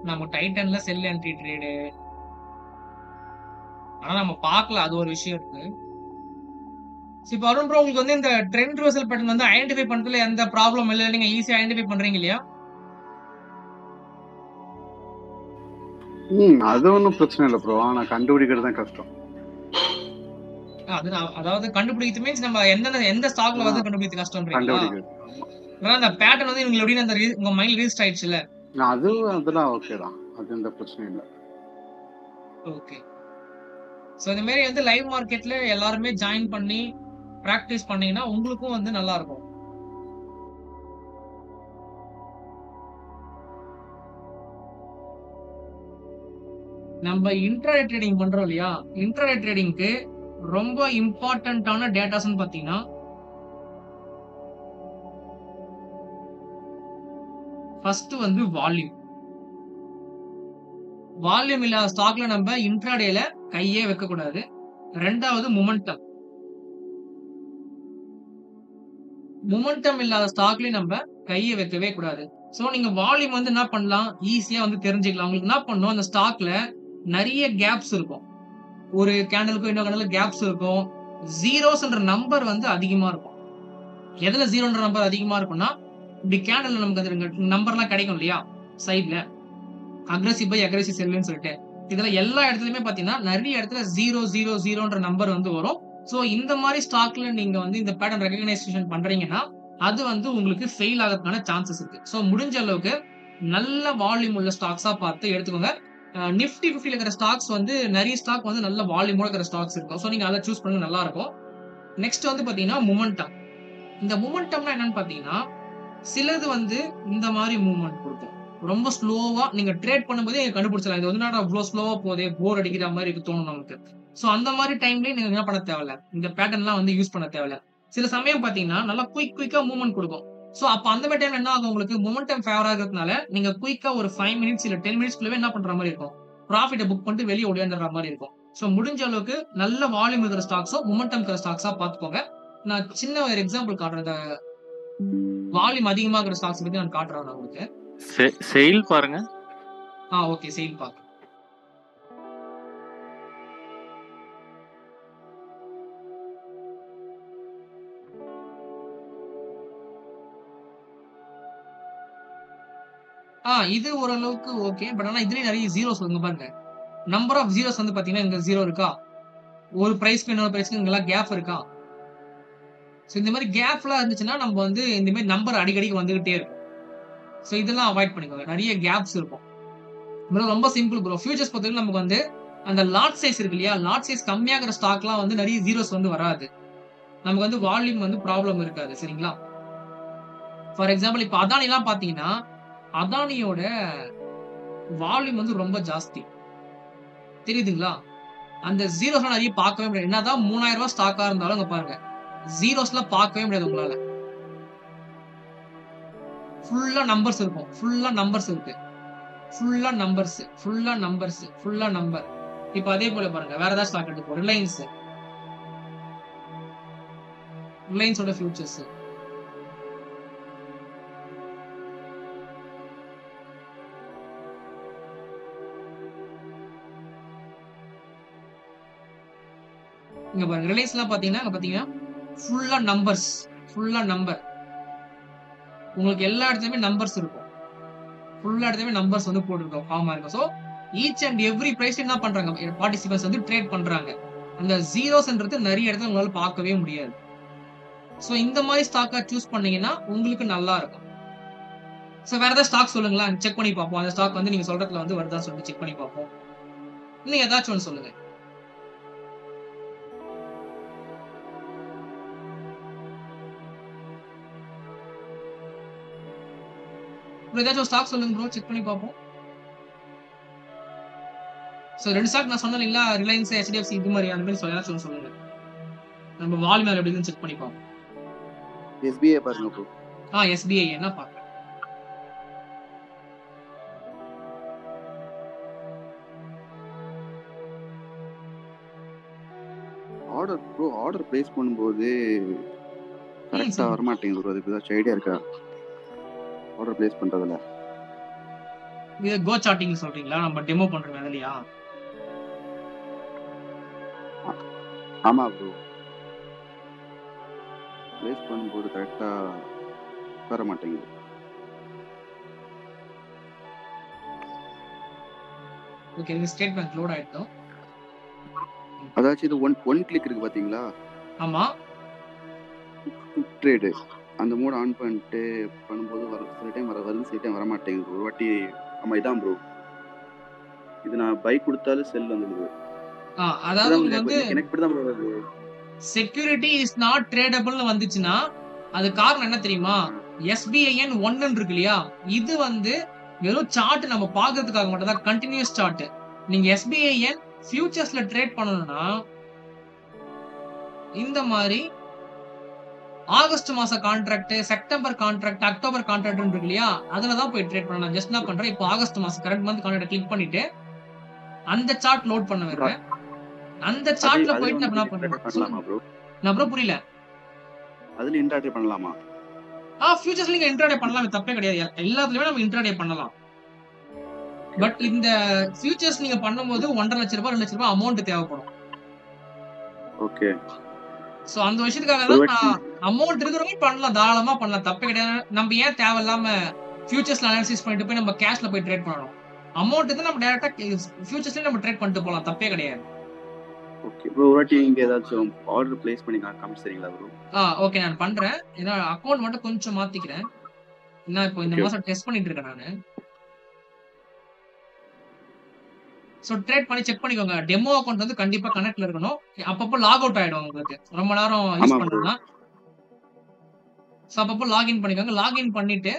நம்ம டைட்டன்ல செல் என்ட்ரி ட்ரேடு, ஆனா நம்ம பார்க்கல, அது ஒரு விஷயம் இருக்கு. இப்போ அருண் ப்ரோ, உங்களுக்கு வந்து இந்த ட்ரெண்ட் ரிவர்சல் பேட்டர்ன் வந்து ஐடென்டிஃபை பண்றதுல எந்த ப்ராப்ளம் இல்லை, நீங்க ஈஸியா ஐடென்டிஃபை பண்றீங்க இல்லையா? அது ஒன்றும் பிரச்சனை இல்லை ப்ரோ. ஆனா கண்டுபிடிக்கிறது தான் கஷ்டம். அதாவது கண்டுபிடிக்கிறது மீன்ஸ் நம்ம எந்த ஸ்டாக்ல வந்து கண்டுபிடிக்கிறது கஷ்டம்ன்றீங்களா? அந்த பேட்டர்ன் வந்து உங்களுக்கு எப்படின்னு அந்த உங்க மைண்ட் ரீஸ்ட் ஆயிடுச்சுல, அதெல்லாம் ஓகே தான். அது எந்த பிரச்சனையும் இல்லை. ஓகே. சோ இந்த மாதிரி வந்து லைவ் மார்க்கெட்ல எல்லாருமே ஜாயின் பண்ணி பிராக்டிஸ் பண்ணீங்கன்னா உங்களுக்கும் வந்து நல்லா இருக்கும். நம்ம இன்ட்ராடே ட்ரேடிங் பண்றோம் இல்லையா, இன்ட்ராடே ட்ரேடிங்க்கு ரொம்ப இம்பார்ட்டன்டான டேட்டாஸ்னு பாத்தீங்கன்னா ஃபர்ஸ்ட் வந்து வால்யூம். வால்யூம் இல்லாத ஸ்டாக்ல நம்ம இன்ட்ராடேல கையே வைக்க கூடாது. ரெண்டாவது மொமெண்டம். மொமெண்டம் இல்லாத ஸ்டாக்லயும் நம்ம கையை வைக்கவே கூடாது. சோ நீங்க வால்யூம் வந்து என்ன பண்ணலாம், ஈஸியா வந்து தெரிஞ்சுக்கலாம். உங்களுக்கு என்ன பண்ணும், அந்த ஸ்டாக்ல நிறைய கேப்ஸ் இருக்கும். ஒரு கேண்டலுக்கும் இன்னொரு கேண்டலுக்கு கேப்ஸ் இருக்கும். ஜீரோஸ்ன்ற நம்பர் வந்து அதிகமா இருக்கும். எதுல ஜீரோன்ற நம்பர் அதிகமா இருக்கும்னா, இப்படி கேண்டல்ல நமக்கு நம்பர்லாம் கிடைக்கும் இல்லையா சைட்ல, அக்ரெசிவ் பை அக்ரெசிவ் செல்லுன்னு சொல்லிட்டு. இதுல எல்லா இடத்துலயுமே பாத்தீங்கன்னா நிறைய இடத்துல 000ன்ற நம்பர் வந்து வரும். சோ இந்த மாதிரி ஸ்டாக்ல நீங்க வந்து இந்த பேட்டர்ன் ரெகக்னைசேஷன் பண்றீங்கன்னா அது வந்து உங்களுக்கு ஃபெயில் ஆகிறதுக்கான சான்சஸ் இருக்கு. சோ முடிஞ்ச அளவுக்கு நல்ல வால்யூம் உள்ள ஸ்டாக்ஸா பார்த்து எடுத்துக்கோங்க. நிஃப்டி 50 இருக்கிற ஸ்டாக்ஸ் வந்து நிறைய ஸ்டாக் வந்து நல்ல வால்யூமோட இருக்கிற ஸ்டாக்ஸ் இருக்கும். ஸோ நீங்க அதை சூஸ் பண்ண நல்லா இருக்கும். நெக்ஸ்ட் வந்து பாத்தீங்கன்னா மொமெண்டம். இந்த மொமெண்டம்னா என்னன்னு பாத்தீங்கன்னா சிலது வந்து இந்த மாதிரி மூவ்மெண்ட் கொடுக்கும், ரொம்ப ஸ்லோவா நீங்க ட்ரேட் பண்ணும்போதே கண்டுபிடிச்சலாம். இது வந்து நான் அவ்வளவு ஸ்லோவா போதே, போர் அடிக்கிற மாதிரி இருக்கு தோணும் நமக்கு. சோ அந்த மாதிரி டைம்லயே நீங்க என்ன பண்ண தேவையில்ல, இந்த பேட்டர்ன்லாம் வந்து யூஸ் பண்ண தேவையில்ல. சில சமயம் பாத்தீங்கன்னா நல்லா குயிக்கா மூவ்மெண்ட் கொடுக்கும். சோ அப்ப அந்த மாதிரி டைம் என்ன ஆகும், உங்களுக்கு மொமெண்டம் ஃபேவர் ஆகிறதுனால நீங்க குயிக்கா ஒரு 5 மினிட்ஸ் இல்ல 10 மினிட்ஸ்க்குள்ளவே என்ன பண்ற மாதிரி இருக்கும், ப்ராஃபிட்டை புக் பண்ணிட்டு வெளியே ஓடியாந்துற மாதிரி இருக்கும். சோ முடிஞ்ச அளவுக்கு நல்ல வால்யூம் இருக்கிற ஸ்டாக்ஸோ மொமெண்டம் இருக்கிற ஸ்டாக்ஸா பாத்துக்கோங்க. நான் சின்ன ஒரு எக்ஸாம்பிள் காட்டுறேன். இந்த வால்யூம் அதிகமா இருக்கிற ஸ்டாக்ஸ் பத்தி நான் காட்டுறேன் நான் உங்களுக்கு. செயில் பாருங்க. ஓகே, செயில் பாக்க. இது ஓரளவுக்கு ஓகே. பட் ஆனா இதுலயே நிறைய ஜீரோஸ் வந்து பாருங்க. நம்பர் ஆஃப் ஜீரோஸ் வந்து பாத்தீங்கன்னா இங்க ஜீரோ இருக்கா, ஒரு பிரைஸ்க்கு இன்னொரு பிரைஸ்க்கு இங்கெல்லாம் கேப் இருக்கா. சோ இந்த மாதிரி கேப்லாம் இருந்துச்சுன்னா நம்ம வந்து இந்த மாதிரி நம்பர் அடிக்கடிக்கு வந்துகிட்டே இருக்கும். சோ இதெல்லாம் அவாய்ட் பண்ணிக்கோங்க. நிறைய கேப்ஸ் இருக்கும். ரொம்ப சிம்பிள் ப்ரோ. ஃபியூச்சர்ஸ் பொறுத்தவரைக்கும் நமக்கு வந்து அந்த லாட் சைஸ் இருக்கு இல்லையா, லாட் சைஸ் கம்மியாகிற ஸ்டாக்லாம் வந்து நிறைய ஜீரோஸ் வந்து வராது. நமக்கு வந்து வால்யூம் வந்து ப்ராப்ளம் இருக்காது. சரிங்களா? ஃபார் எக்ஸாம்பிள் இப்ப அதானி எல்லாம் பாத்தீங்கன்னா அதானியோட வால்யூம் வந்து ரொம்ப ஜாஸ்தி, தெரியுதுங்களா? அந்த ஜீரோஸ் நிறைய பார்க்கவே முடியாது. என்னதான் 3000 ரூபாய் ஸ்டாக்கா இருந்தாலும் அங்க பாருங்க ஜீரோஸ்லாம் பார்க்கவே முடியாது உங்களால. ஃபுல்லா நம்பர்ஸ் இருக்கும், ஃபுல்லா நம்பர்ஸ் இருக்கு, ஃபுல்லா நம்பர். இப்ப அதே போல பாருங்க, வேற ஏதாவது ஸ்டாக் எடுத்துப்போம். ரிலையன்ஸோட ஃபியூச்சர்ஸ் இங்க பாருங்க. ரிலையன்ஸ் எல்லாம் பாத்தீங்கன்னா ஃபுல்லா நம்பர். உங்களுக்கு எல்லா இடத்துலயுமே நம்பர்ஸ் இருக்கும், ஃபுல்லா இடத்துலயுமே நம்பர்ஸ் வந்து போட்டுருக்கோம், ஃபார்மா இருக்கும். So each and every price என்ன பண்றாங்க, பார்ட்டிசிபென்ட்ஸ் வந்து ட்ரேட் பண்றாங்க. அந்த ஜீரோஸ்ன்றது நிறைய இடத்துல உங்களால பார்க்கவே முடியாது. சோ இந்த மாதிரி ஸ்டாக்கா சூஸ் பண்ணீங்கன்னா உங்களுக்கு நல்லா இருக்கும். சோ வேற ஏதாவது ஸ்டாக் சொல்லுங்களா, செக் பண்ணி பார்ப்போம். அந்த ஸ்டாக் வந்து நீங்க சொல்றதுல வந்து வருதா சொல்லி செக் பண்ணி பார்ப்போம். இன்னும் ஏதாச்சும் ஒன்று சொல்லுங்க. ஏதாச்சும் ஸ்டாக் சொல்லுங்க ப்ரோ, செக் பண்ணி பார்ப்போம். சோ 2 ஸ்டாக் நான் சொன்னேன் இல்ல, ரிலையன்ஸ், HDFC இது மாதிரி அந்த மாதிரி ஏதாச்சும் சொல்லுங்க. நம்ம வால்யூம் எப்படி இருக்குன்னு செக் பண்ணி பார்ப்போம். SBI பாருங்க ப்ரோ. SBI என்ன பாருங்க. ஆர்டர் பிளேஸ் பண்ணும்போது கரெக்ட்டா வர மாட்டேங்குது ப்ரோ. அதுக்கு ஏதாச்சும் ஐடியா இருக்கா ஆர்டர் பிளேஸ் பண்றதுல? இது கோ சார்ட்டிங் சொல்றீங்களா? நம்ம டெமோ பண்றோம் அதுலயா? ஆமா ப்ரோ. பிளேஸ் பண்ணும்போது கரெக்ட்டா வர மாட்டேங்குது. ஓகே, இந்த ஸ்டேட்மென்ட் லோட் ஆயிட்டோம். அதாச்சும் இது ஒன் கிளிக் இருக்கு பாத்தீங்களா? ஆமா. ட்ரேட் அந்த மோட் ஆன் பண்ணிட்டு பண்ணும்போது சில டைம் வருது, சில டைம் வர மாட்டேங்குது. ஒரு வாட்டி ஆமா இதான் ப்ரோ. இது நான் பை கொடுத்தாலும் செல் வந்துடுது. அதாவது வந்து எனக்கு இப்படி தான் ப்ரோ வருது. செக்யூரிட்டி இஸ் நாட் ட்ரேடபிள்னு வந்துச்சுன்னா அது காரணம் என்ன தெரியுமா? SBIN 1 இருக்கு இல்லையா, இது வந்து வெறும் சார்ட் நம்ம பாக்குறதுக்காக மட்டும் தான், கண்டினியூஸ் சார்ட். நீங்க SBIN ஃபியூச்சர்ஸ்ல ட்ரேட் பண்ணணும்னா இந்த மாதிரி ஆகஸ்ட் மாச contract, September contract, October contract இருக்கு இல்லையா, அதுலதான் போய் ட்ரேட் பண்ணணும். ஜஸ்ட் என்ன பண்றேன், இப்போ ஆகஸ்ட் மாசம் கரண்ட் மந்த் கான்ட்ராக்ட் கிளிக் பண்ணிட்டு அந்த சார்ட் லோட் பண்ண வைக்கிறேன். அந்த சார்ட்ல போயிட்டு நான் என்ன பண்றேன் நான் ப்ரோ புரியல. அதுல இன்ட்ராடே பண்ணலாமா? ஃபியூச்சர்ஸ்ல நீங்க இன்ட்ராடே பண்ணலாம், தப்பே கிடையாது. எல்லாத்துலயுமே நம்ம இன்ட்ராடே பண்ணலாம். பட் இந்த ஃபியூச்சர்ஸ் நீங்க பண்ணும்போது 1.5 லட்சம் ரூபாய் 2 லட்சம் ரூபாய் அமௌண்ட் தேவைப்படும். ஓகே. சோ அந்த விஷயத்துக்காக தான் நான் அமௌண்ட் இருக்கிறவங்க பண்ணலாம், தாராளமா பண்ணலாம், தப்பே கிடையாது. நம்ம ஏன் தேவையில்லாம ஃபியூச்சர்ஸ்ல அனாலிசிஸ் பண்ணிட்டு போய் நம்ம கேஷ்ல போய் ட்ரேட் பண்ணணும்? அமௌண்ட் தான் நம்ம டைரக்டா ஃபியூச்சர்ஸ்ல நம்ம ட்ரேட் பண்ணிட்டு போலாம், தப்பே கிடையாது. Okay bro. ஒரு வாட்டி இங்க ஏதாச்சும் ஆர்டர் பிளேஸ் பண்ணி காமிச்சீங்களா ப்ரோ? ஓகே, நான் பண்றேன். ஏன்னா அக்கவுண்ட் மட்டும் கொஞ்சம் மாத்திக்கிறேன். நான் இப்போ இந்த மாசம் டெஸ்ட் பண்ணிட்டு இருக்கேன் நானு. சோ ட்ரேட் பண்ணி செக் பண்ணிக்கோங்க. டெமோ அக்கவுண்ட் வந்து கண்டிப்பா கனெக்ட்ல இருக்கணும். அப்பப்போ லாக் அவுட் ஆயிடும் உங்களுக்கு, ரொம்ப நேரம் யூஸ் பண்ணா. சோ அப்பப்போ லாகின் பண்ணிக்கோங்க. லாகின் பண்ணிட்டு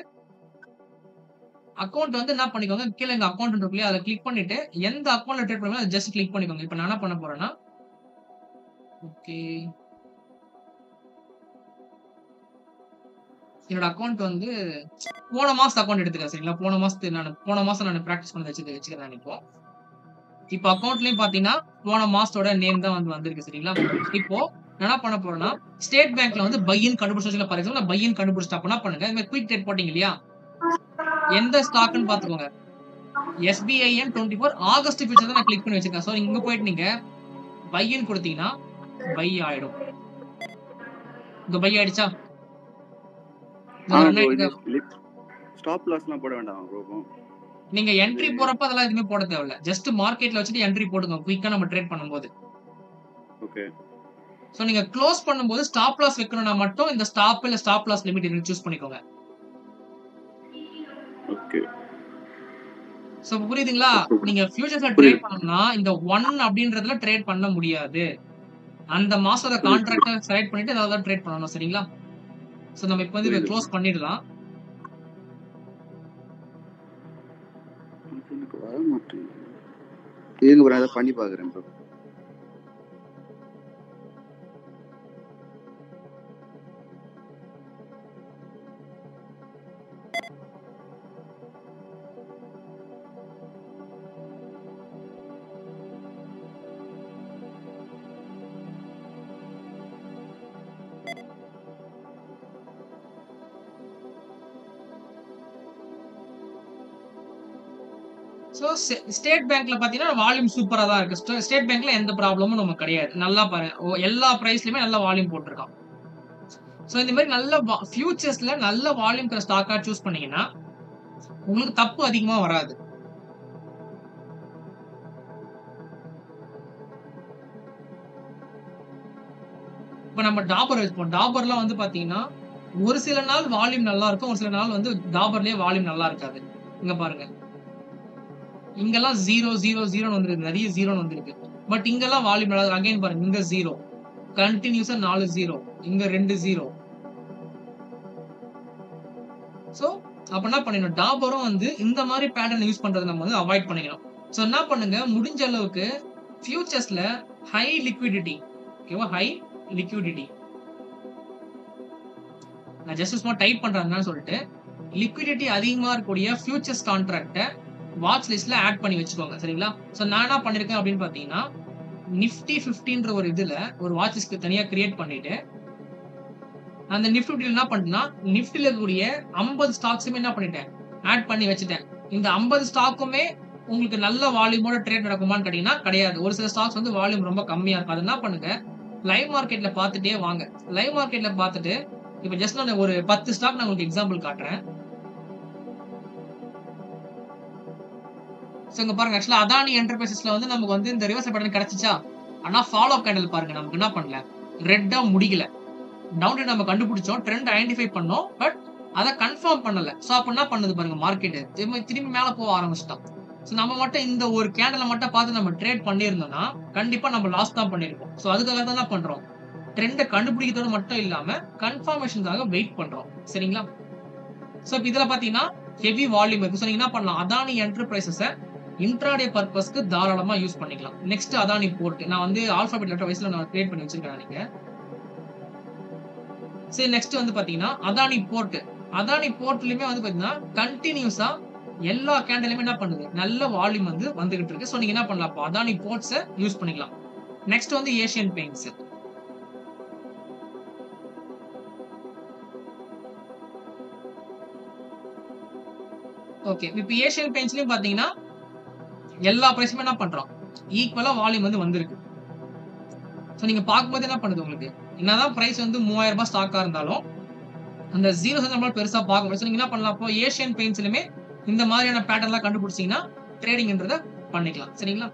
அக்கௌண்ட் வந்து என்ன பண்ணிக்கோங்க, கீழே எங்க அக்கௌண்ட் இருக்கு இல்லையா, அதை கிளிக் பண்ணிட்டு எந்த அக்கௌண்ட்ல ட்ரேட் பண்ணுங்க அதை ஜஸ்ட் கிளிக் பண்ணிக்கோங்க. இப்போ நான் என்ன பண்ண போறேன்னா, ஓகே, என்னோட அக்கௌண்ட் வந்து போன மாசம் அக்கௌண்ட் எடுத்துக்கிறேன் சரிங்களா. போன மாசம் நான் பிராக்டிஸ் பண்ணி வச்சுக்கிறேன். இப்போ அக்கௌண்ட்லயும் பாத்தீங்கன்னா போன மாசத்தோட நேம் தான் வந்து வந்திருக்கு சரிங்களா. இப்போ என்ன பண்ண போறேன்னா, ஸ்டேட் பேங்க்ல வந்து பையின் கண்டுபிடிச்சு, ஃபார் எக்ஸாம்பிள் நான் பையின் கண்டுபிடிச்சிட்டா என்ன பண்ணுங்க, இந்த மாதிரி குயிக் ட்ரேட் போட்டீங்க இல்லையா, எந்த ஸ்டாக்னு பாத்துக்கோங்க. SBIN 24 ஆகஸ்ட் ஃபியூச்சர் தான் நான் கிளிக் பண்ணி வச்சிருக்கேன். சோ இங்க போயிட்டு நீங்க பையின் கொடுத்தீங்கன்னா பை ஆயிடும். இந்த பை ஆயிடுச்சா? ஸ்டாப் லாஸ்லாம் போட வேண்டாம் ப்ரோ. நீங்க என்ட்ரி போறப்ப அதெல்லாம் எதுவுமே போட தேவையில்ல. ஜஸ்ட் மார்க்கெட்ல வச்சுட்டு என்ட்ரி போடுங்க குயிக்கா நம்ம ட்ரேட் பண்ணும்போது. ஓகே. சோ நீங்க க்ளோஸ் பண்ணும்போது ஸ்டாப் லாஸ் வைக்கணும்னா மட்டும் இந்த ஸ்டாப் இல்ல ஸ்டாப் லாஸ் லிமிட் இருக்கு சூஸ் பண்ணிக்கோங்க. ஓகே. சோ புரியுதுங்களா? நீங்க ஃபியூச்சர்ஸ்ல ட்ரேட் பண்ணனும்னா இந்த 1 அப்படின்றதுல ட்ரேட் பண்ண முடியாது. அந்த மாசோட கான்ட்ராக்ட்ட செலக்ட் பண்ணிட்டு அத தான் ட்ரேட் பண்ணனும் சரிங்களா. சோ நம்ம இப்போ வந்து க்ளோஸ் பண்ணிடலாம். வர மாட்டேங்குது. இருங்க ப்ரோ, அத பண்ணி பாக்குறேன் ப்ரோ. சோ ஸ்டேட் பேங்க்ல பாத்தீங்கன்னா வால்யூம் சூப்பரா தான் இருக்கு. ஸ்டேட் பேங்க்ல எந்த ப்ராப்ளமும் நமக்கு கிடையாது. நல்லா பாருங்க, எல்லா பிரைஸ்லயுமே நல்ல வால்யூம் போட்டுருக்கான். சோ இந்த மாதிரி நல்ல ஃபியூச்சர்ஸ்ல நல்ல வால்யூம் இருக்கிற ஸ்டாக்கா சூஸ் பண்ணீங்கன்னா உங்களுக்கு தப்பு அதிகமா வராது. இப்ப நம்ம டாபர் வச்சுப்போம். டாபர்ல வந்து பாத்தீங்கன்னா ஒரு சில நாள் வால்யூம் நல்லா இருக்கும், ஒரு சில நாள் வந்து டாபர்லயே வால்யூம் நல்லா இருக்காது. இங்க பாருங்க, இங்கெல்லாம் 0 0 0 வந்திருக்கு, நிறைய 0 வந்திருக்கு. பட் இங்கெல்லாம் வால்யூம் நல்லா, அகைன் பாருங்க, இங்க 0 கண்டினியூஸா 4 0, இங்க 2 0. சோ அப்ப என்ன பண்ணிடணும், டாபரும் வந்து இந்த மாதிரி பேட்டர்ன் யூஸ் பண்றது நம்ம வந்து அவாய்ட் பண்ணிக்கணும். சோ என்ன பண்ணுங்க, முடிஞ்ச அளவுக்கு ஃபியூச்சர்ஸ்ல ஹை லிக்விடிட்டி, ஓகேவா, ஹை லிக்விடிட்டி, நான் ஜஸ்ட் சும்மா டைப் பண்றேன்னு சொல்லிட்டு லிக்விடிட்டி அதிகமா இருக்கக்கூடிய ஃபியூச்சர்ஸ் கான்ட்ராக்ட வாட்ச் லிஸ்ட்ல ஆட் பண்ணி வச்சுக்கோங்க சரிங்களா. சோ நான் என்ன பண்ணிருக்கேன் அப்படின்னு பாத்தீங்கன்னா, நிஃப்டி 50ன்ற ஒரு இதுல ஒரு வாட்ச் லிஸ்ட் தனியா கிரியேட் பண்ணிட்டு அந்த நிஃப்டி என்ன பண்ணிட்டேன்னா, நிஃப்டில இருக்கக்கூடிய 50 ஸ்டாக்ஸுமே என்ன பண்ணிட்டேன், ஆட் பண்ணி வச்சுட்டேன். இந்த 50 ஸ்டாக்குமே உங்களுக்கு நல்ல வால்யூமோட ட்ரேட் நடக்குமான்னு கேட்டீங்கன்னா கிடையாது. ஒரு சில ஸ்டாக்ஸ் வந்து வால்யூம் ரொம்ப கம்மியா இருக்கும். அது என்ன பண்ணுங்க, லைவ் மார்க்கெட்ல பார்த்துட்டே வாங்க. லைவ் மார்க்கெட்ல பார்த்துட்டு இப்ப ஜஸ்ட் நான் ஒரு 10 ஸ்டாக் நான் உங்களுக்கு எக்ஸாம்பிள் காட்டுறேன். சோ இங்க பாருங்க, ஆக்சுவலா அதானி என்டர்பிரைசஸ்ல வந்து நமக்கு வந்து இந்த ரிவர்ஸ் பேட்டர்ன் கிடைச்சிச்சா, ஆனா ஃபாலோ அப் கேண்டில் பாருங்க நமக்கு என்ன பண்ணல, ரெட்டா முடிக்கல. டவுன் ட்ரெண்ட் நம்ம கண்டுபிடிச்சோம், ட்ரெண்ட் ஐடென்டிஃபை பண்ணோம், பட் அதை கன்ஃபார்ம் பண்ணல. சோ அப்ப என்ன பண்ணுது பாருங்க, மார்க்கெட் திரும்பி மேல போக ஆரம்பிச்சிட்டோம். சோ நம்ம மட்டும் இந்த ஒரு கேண்டலை மட்டும் பார்த்து நம்ம ட்ரேட் பண்ணியிருந்தோம்னா கண்டிப்பா நம்ம லாஸ் தான் பண்ணிருப்போம். சோ அதுக்காக தான் என்ன பண்றோம், ட்ரெண்டை கண்டுபிடிக்கிறதோட மட்டும் இல்லாம கன்ஃபர்மேஷனுக்காக வெயிட் பண்றோம் சரிங்களா. சோ இப்ப இதுல பாத்தீங்கன்னா ஹெவி வால்யூம் இருக்கு. சோ நீங்க என்ன பண்ணலாம், அதானி என்டர்பிரைசஸ இன்ட்ராடே பர்பஸ்க்கு தாராளமா யூஸ் பண்ணிக்கலாம். நெக்ஸ்ட் அதானி போர்ட், நான் வந்து ஆல்பாபெட் லெட்டர் வைஸ்ல நான் கிரியேட் பண்ணி வச்சிருக்கேன் நீங்க. சரி, நெக்ஸ்ட் வந்து பாத்தீங்கன்னா அதானி போர்ட். அதானி போர்ட்லயுமே வந்து பாத்தீங்கன்னா கண்டினியூஸா எல்லா கேண்டலுமே என்ன பண்ணுது, நல்ல வால்யூம் வந்து வந்துகிட்டு இருக்கு. சோ நீங்க என்ன பண்ணலாம், அதானி போர்ட்ஸை யூஸ் பண்ணிக்கலாம். நெக்ஸ்ட் வந்து ஏசியன் பெயிண்ட்ஸ். ஓகே, இப்போ ஏசியன் பெயிண்ட்ஸ்லயும் பாத்தீங்கன்னா எல்லா பிரைஸுமே என்ன பண்றோம், ஈக்குவலா வால்யூம் வந்து வந்திருக்கு. சோ நீங்க பார்க்கும்போது என்ன பண்ணுது, உங்களுக்கு என்னதான் பிரைஸ் வந்து 3000 ரூபாய் ஸ்டாக்கா இருந்தாலும் அந்த 0 நம்மளால பெருசா பார்க்க முடியும். நீங்க என்ன பண்ணலாம், இப்போ ஏசியன் பெயிண்ட்ஸ்லயுமே இந்த மாதிரியான பேட்டர்ன்லாம் கண்டுபிடிச்சீங்கன்னா ட்ரேடிங்ன்றத பண்ணிக்கலாம் சரிங்களா.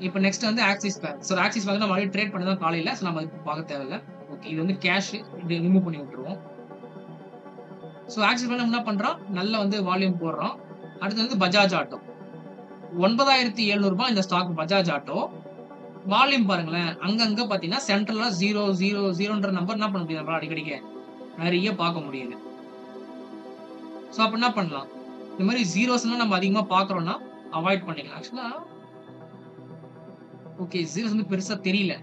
இப்போ நெக்ஸ்ட் வந்து axis bank. So axis bank நம்ம ஆல்ரெடி ட்ரேட் பண்ணதான் காலையில, சோ நம்ம பார்க்க தேவையில்ல. ஓகே, இது வந்து கேஷ், இது ரிமூவ் பண்ணி விட்டுருவோம். சோ ஆக்சிஸ் பேங்க் என்ன பண்றோம், நல்ல வந்து வால்யூம் போடுறோம். அடுத்து வந்து பஜாஜ் ஆட்டோ, 9700 ரூபாய் இந்த ஸ்டாக் பஜாஜ் ஆட்டோ. வால்யூம் பாருங்களேன், அங்கங்க பாத்தீங்கன்னா சென்ட்ரலா 0 0 0ன்ற நம்பர் என்ன பண்ண முடியும், அடிக்கடிக்க நிறைய பார்க்க முடியுது. ஸோ அப்ப என்ன பண்ணலாம், இந்த மாதிரி ஜீரோஸ்லாம் நம்ம அதிகமா பாக்குறோம்னா அவாய்ட் பண்ணிக்கலாம். ஆக்சுவலா ஓகே, ஜீரோஸ் வந்து பெருசா தெரியல.